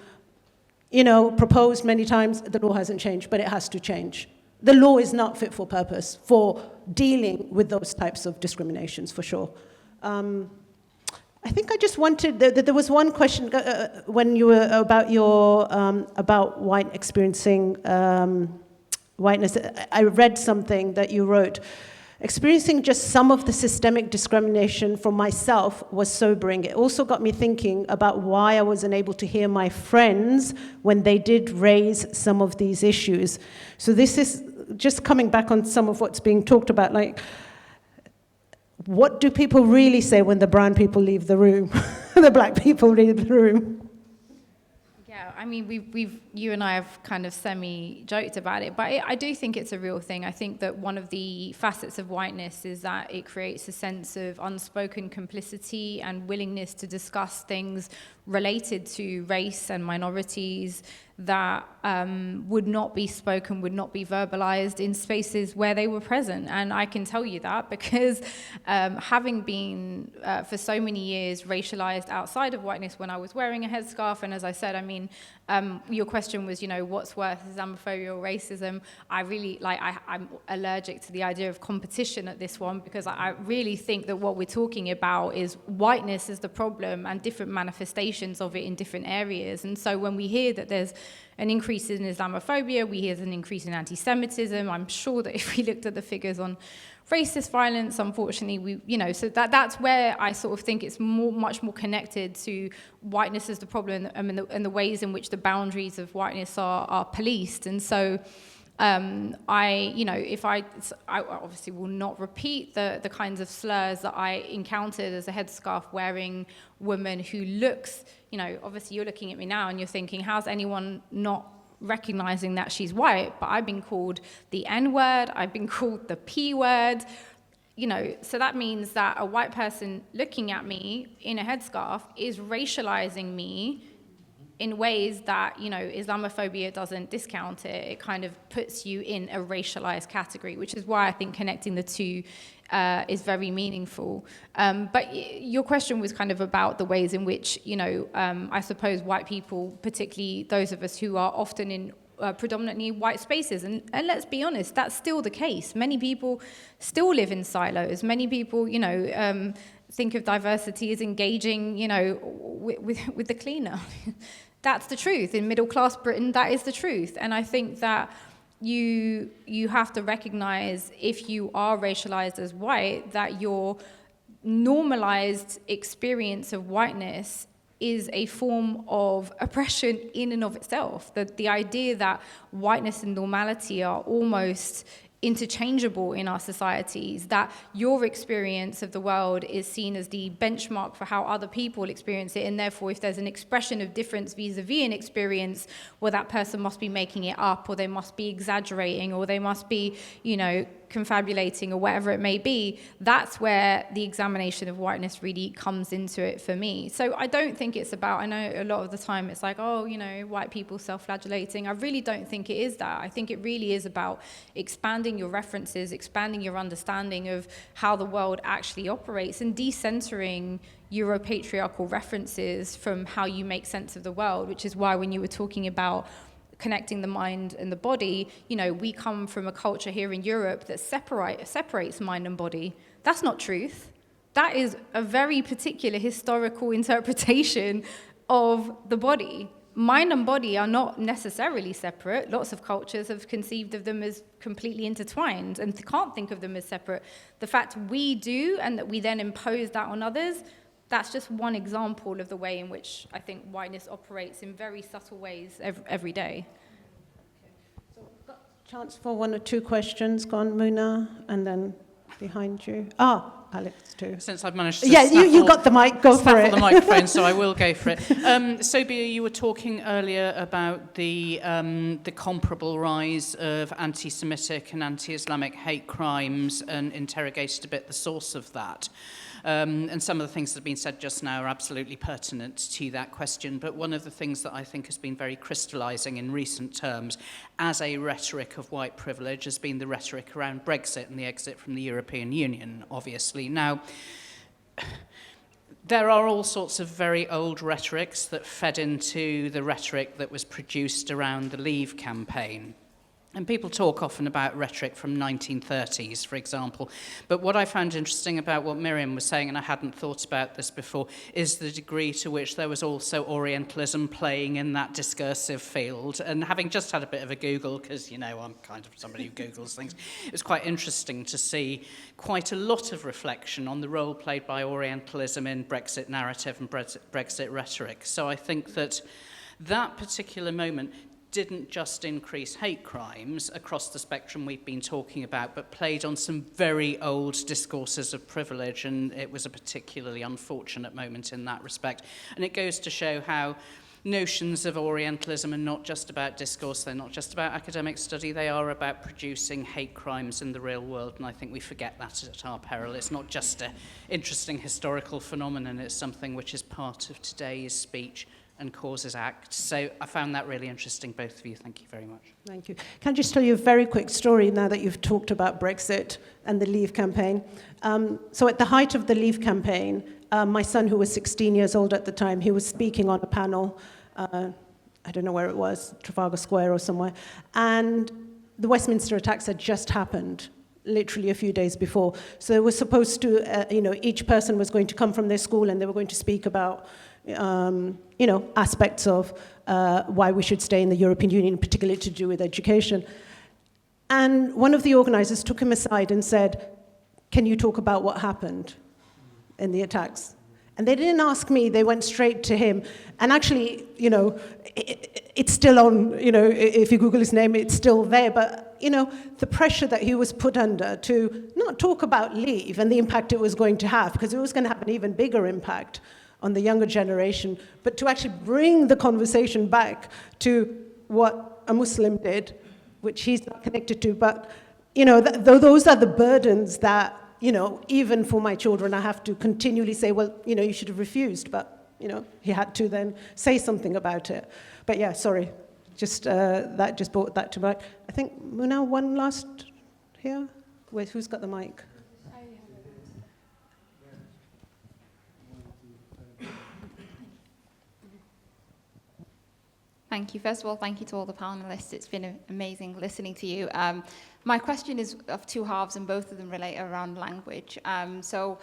proposed many times. The law hasn't changed, but it has to change. The law is not fit for purpose for dealing with those types of discriminations, for sure. I think I just wanted, there was one question when you were about about white experiencing whiteness. I read something that you wrote. Experiencing just some of the systemic discrimination from myself was sobering. It also got me thinking about why I wasn't able to hear my friends when they did raise some of these issues. So this is just coming back on some of what's being talked about, like, what do people really say when the brown people leave the room, the black people leave the room? Yeah, I mean, you and I have kind of semi-joked about it, but I do think it's a real thing. I think that one of the facets of whiteness is that it creates a sense of unspoken complicity and willingness to discuss things related to race and minorities that would not be spoken, would not be verbalized in spaces where they were present. And I can tell you that because having been for so many years racialized outside of whiteness when I was wearing a headscarf, and as I said, I mean, your question was, what's worse, Islamophobia or racism? I'm allergic to the idea of competition at this one, because I really think that what we're talking about is whiteness is the problem and different manifestations of it in different areas. And so when we hear that there's an increase in Islamophobia, we hear an increase in anti-Semitism. I'm sure that if we looked at the figures on racist violence, unfortunately, so that's where I sort of think it's much more connected to whiteness as the problem and the ways in which the boundaries of whiteness are policed. And so I obviously will not repeat the kinds of slurs that I encountered as a headscarf wearing woman who looks, obviously you're looking at me now and you're thinking, how's anyone not recognizing that she's white? But I've been called the N-word, I've been called the P-word, so that means that a white person looking at me in a headscarf is racializing me in ways that, Islamophobia doesn't discount it. It kind of puts you in a racialized category, which is why I think connecting the two is very meaningful. But your question was kind of about the ways in which, I suppose white people, particularly those of us who are often in predominantly white spaces, and let's be honest, that's still the case. Many people still live in silos. Many people, think of diversity as engaging, with the cleaner. That's the truth. In middle-class Britain, that is the truth. And I think that you have to recognize, if you are racialized as white, that your normalized experience of whiteness is a form of oppression in and of itself. The idea that whiteness and normality are almost interchangeable in our societies, that your experience of the world is seen as the benchmark for how other people experience it, and therefore if there's an expression of difference vis-a-vis an experience, well, that person must be making it up, or they must be exaggerating, or they must be, confabulating, or whatever it may be. That's where the examination of whiteness really comes into it for me. So I don't think it's about, I know a lot of the time it's like, oh, white people self-flagellating. I really don't think it is that. I think it really is about expanding your references, expanding your understanding of how the world actually operates, and decentering Euro-patriarchal references from how you make sense of the world, which is why when you were talking about connecting the mind and the body, we come from a culture here in Europe that separates mind and body. That's not truth. That is a very particular historical interpretation of the body. Mind and body are not necessarily separate. Lots of cultures have conceived of them as completely intertwined and can't think of them as separate. The fact we do, and that we then impose that on others, that's just one example of the way in which I think whiteness operates in very subtle ways every day. So we've got a chance for one or two questions. Go on, Muna, and then behind you. Alex too. Since I've managed to you got the mic, go for it. the microphone, so I will go for it. Sobia, you were talking earlier about the comparable rise of anti-Semitic and anti-Islamic hate crimes, and interrogated a bit the source of that. And some of the things that have been said just now are absolutely pertinent to that question. But one of the things that I think has been very crystallizing in recent terms as a rhetoric of white privilege has been the rhetoric around Brexit and the exit from the European Union, obviously. Now, there are all sorts of very old rhetorics that fed into the rhetoric that was produced around the Leave campaign. And people talk often about rhetoric from 1930s, for example. But what I found interesting about what Myriam was saying, and I hadn't thought about this before, is the degree to which there was also Orientalism playing in that discursive field. And having just had a bit of a Google, because, I'm kind of somebody who Googles things, it was quite interesting to see quite a lot of reflection on the role played by Orientalism in Brexit narrative and Brexit rhetoric. So I think that particular moment didn't just increase hate crimes across the spectrum we've been talking about, but played on some very old discourses of privilege, and it was a particularly unfortunate moment in that respect. And it goes to show how notions of Orientalism are not just about discourse, they're not just about academic study, they are about producing hate crimes in the real world, and I think we forget that at our peril. It's not just an interesting historical phenomenon, it's something which is part of today's speech and causes act. So I found that really interesting, both of you. Thank you very much. Thank you. Can I just tell you a very quick story now that you've talked about Brexit and the Leave campaign? So at the height of the Leave campaign, my son, who was 16 years old at the time, he was speaking on a panel, I don't know where it was, Trafalgar Square or somewhere, and the Westminster attacks had just happened, literally a few days before. So they were supposed to, each person was going to come from their school and they were going to speak about aspects of why we should stay in the European Union, particularly to do with education. And one of the organizers took him aside and said, "Can you talk about what happened in the attacks?" And they didn't ask me, they went straight to him. And actually, it's still on, if you Google his name, it's still there. But, the pressure that he was put under to not talk about Leave and the impact it was going to have, because it was going to have an even bigger impact on the younger generation, but to actually bring the conversation back to what a Muslim did, which he's not connected to. But, those are the burdens that, even for my children, I have to continually say, well, you should have refused, but, he had to then say something about it. But yeah, sorry, that just brought that to mind. I think Muna, one last here. Wait, who's got the mic? Thank you. First of all, thank you to all the panelists. It's been amazing listening to you. My question is of two halves, and both of them relate around language. So,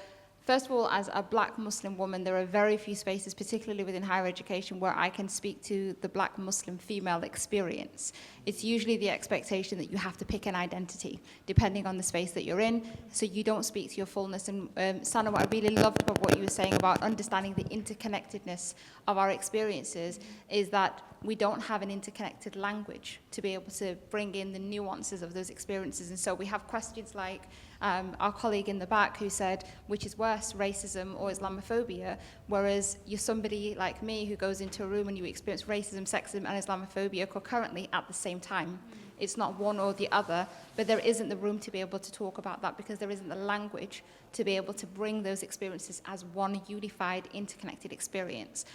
first of all, as a black Muslim woman, there are very few spaces, particularly within higher education, where I can speak to the black Muslim female experience. It's usually the expectation that you have to pick an identity, depending on the space that you're in, so you don't speak to your fullness. And Sanah, what I really loved about what you were saying about understanding the interconnectedness of our experiences is that we don't have an interconnected language to be able to bring in the nuances of those experiences. And so we have questions like our colleague in the back who said, which is worse, racism or Islamophobia, whereas you're somebody like me who goes into a room and you experience racism, sexism and Islamophobia concurrently at the same time. It's not one or the other, but there isn't the room to be able to talk about that because there isn't the language to be able to bring those experiences as one unified, interconnected experience.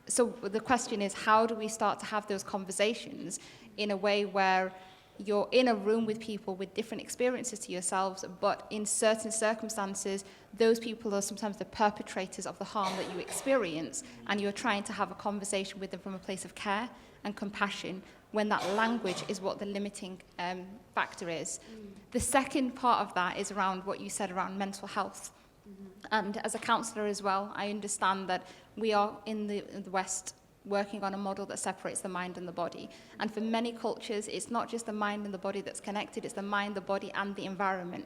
So the question is, how do we start to have those conversations in a way where you're in a room with people with different experiences to yourselves, but in certain circumstances, those people are sometimes the perpetrators of the harm that you experience, and you're trying to have a conversation with them from a place of care and compassion when that language is what the limiting factor is. The second part of that is around what you said around mental health. And as a counsellor as well, I understand that we are in the West working on a model that separates the mind and the body. And for many cultures, it's not just the mind and the body that's connected, it's the mind, the body, and the environment.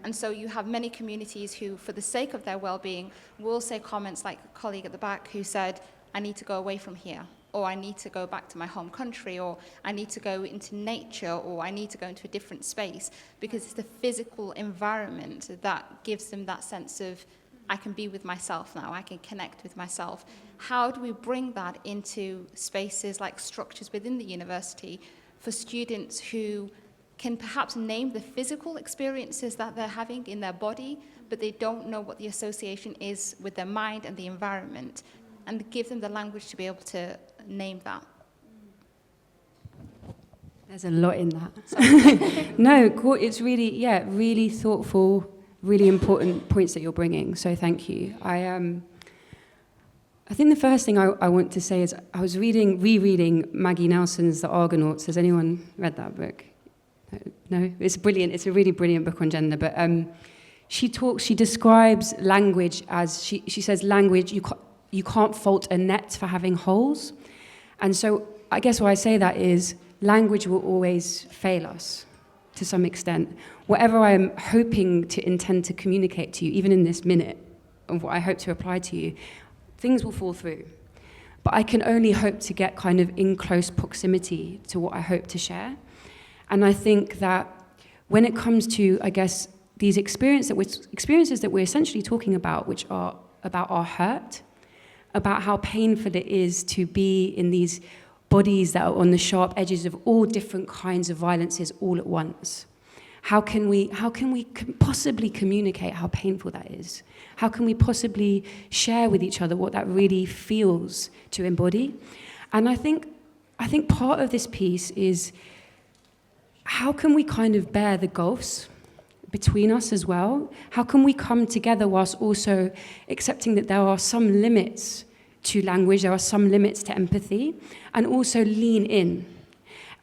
And so you have many communities who, for the sake of their well-being, will say comments like a colleague at the back who said, I need to go away from here, or I need to go back to my home country, or I need to go into nature, or I need to go into a different space, because it's the physical environment that gives them that sense of, I can be with myself now, I can connect with myself. How do we bring that into spaces like structures within the university for students who can perhaps name the physical experiences that they're having in their body, but they don't know what the association is with their mind and the environment, and give them the language to be able to name that? There's a lot in that. No, it's really, really thoughtful, really important points that you're bringing, so thank you. I think the first thing I want to say is I was rereading Maggie Nelson's The Argonauts. Has anyone read that book? No? It's brilliant. It's a really brilliant book on gender, but she describes language as, she says language, you can't fault a net for having holes. And so I guess why I say that is language will always fail us to some extent. Whatever I'm hoping to intend to communicate to you, even in this minute of what I hope to apply to you, things will fall through. But I can only hope to get kind of in close proximity to what I hope to share. And I think that when it comes to, I guess, these experiences that we're essentially talking about, which are about our hurt, about how painful it is to be in these bodies that are on the sharp edges of all different kinds of violences all at once. How can we possibly communicate how painful that is? How can we possibly share with each other what that really feels to embody? And I think part of this piece is how can we kind of bear the gulfs between us as well? How can we come together whilst also accepting that there are some limits to language, there are some limits to empathy, and also lean in?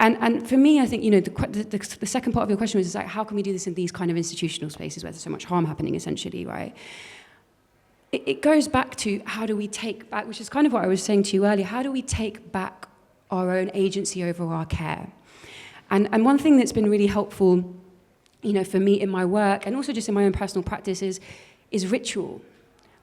And for me, I think, you know, the second part of your question was like, how can we do this in these kind of institutional spaces where there's so much harm happening, essentially, right? It goes back to how do we take back, which is kind of what I was saying to you earlier, how do we take back our own agency over our care? And one thing that's been really helpful, you know, for me in my work and also just in my own personal practice is ritual.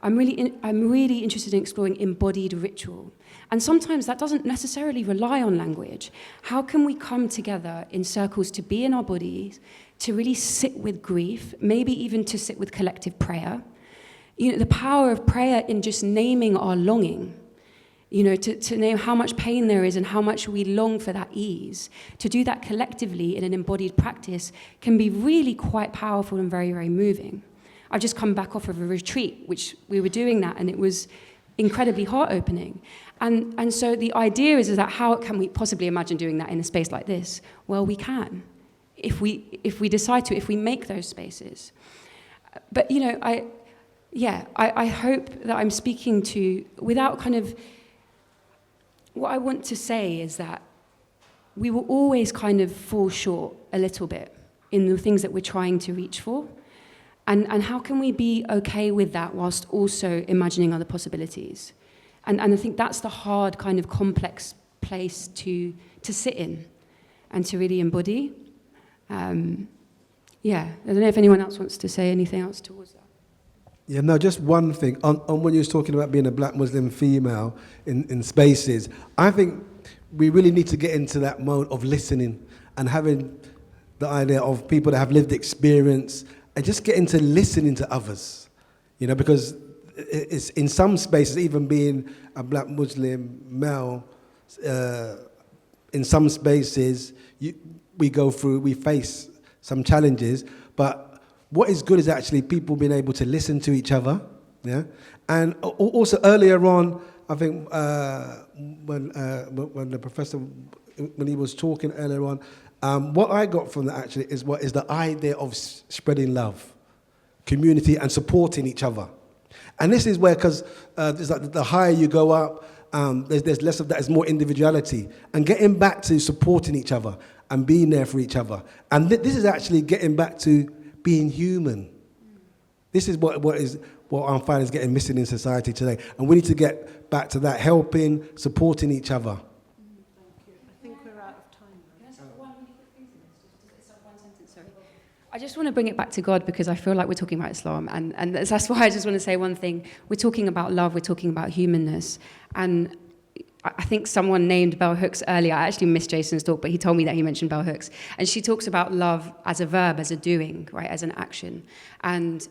I'm really interested in exploring embodied ritual. And sometimes that doesn't necessarily rely on language. How can we come together in circles to be in our bodies, to really sit with grief, maybe even to sit with collective prayer? You know, the power of prayer in just naming our longing, you know, to name how much pain there is and how much we long for that ease. To do that collectively in an embodied practice can be really quite powerful and very, very moving. I've just come back off of a retreat, which we were doing that, and it was incredibly heart-opening. And so the idea is that how can we possibly imagine doing that in a space like this? Well, we can, if we decide to, if we make those spaces. But, you know, I hope that I'm speaking to, without kind of, what I want to say is that we will always kind of fall short a little bit in the things that we're trying to reach for. And how can we be okay with that whilst also imagining other possibilities? And I think that's the hard kind of complex place to sit in and to really embody. I don't know if anyone else wants to say anything else towards that. Yeah, no, just one thing. On when you was talking about being a black Muslim female in spaces, I think we really need to get into that mode of listening and having the idea of people that have lived experience and just get into listening to others, you know, because it's in some spaces, even being a black Muslim male, in some spaces we face some challenges, but what is good is actually people being able to listen to each other, yeah. And also earlier on, I think when the professor, when he was talking earlier on, what I got from that actually is what is the idea of spreading love, community, and supporting each other. And this is where, because like the higher you go up, there's less of that, it's more individuality. And getting back to supporting each other and being there for each other. And this is actually getting back to being human. This is what I'm finding is getting missing in society today. And we need to get back to that, helping, supporting each other. I just want to bring it back to God because I feel like we're talking about Islam, and that's why I just want to say one thing. We're talking about love, we're talking about humanness, and I think someone named bell hooks earlier. I actually missed Jason's talk, but he told me that he mentioned bell hooks, and she talks about love as a verb, as a doing, right, as an action, and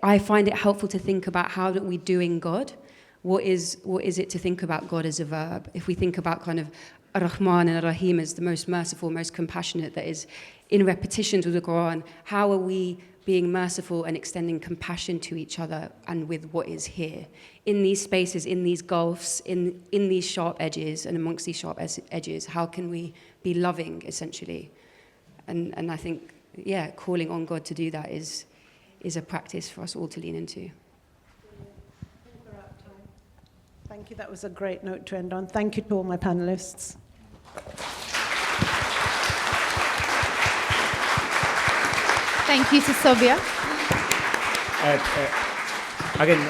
I find it helpful to think about how are we doing God. What is it to think about God as a verb? If we think about kind of Ar-Rahman and Ar-Rahim as the most merciful, most compassionate, that is in repetitions with the Quran, how are we being merciful and extending compassion to each other and with what is here? In these spaces, in these gulfs, in these sharp edges and amongst these sharp edges, how can we be loving, essentially? And I think, calling on God to do that is a practice for us all to lean into. Thank you. That was a great note to end on. Thank you to all my panelists. Thank you to Sobia. Again,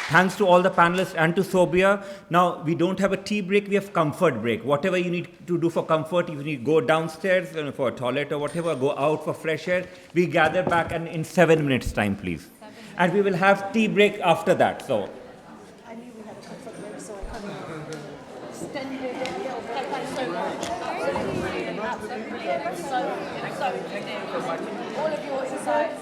thanks to all the panelists and to Sobia. Now, we don't have a tea break, we have comfort break. Whatever you need to do for comfort, if you need to go downstairs for a toilet or whatever, go out for fresh air, we gather back in 7 minutes' time, please. And we will have tea break after that. So. I knew we had a comfort break, so I kind of extended it. Thanks so much. Absolutely. Absolutely. So, all of your insights.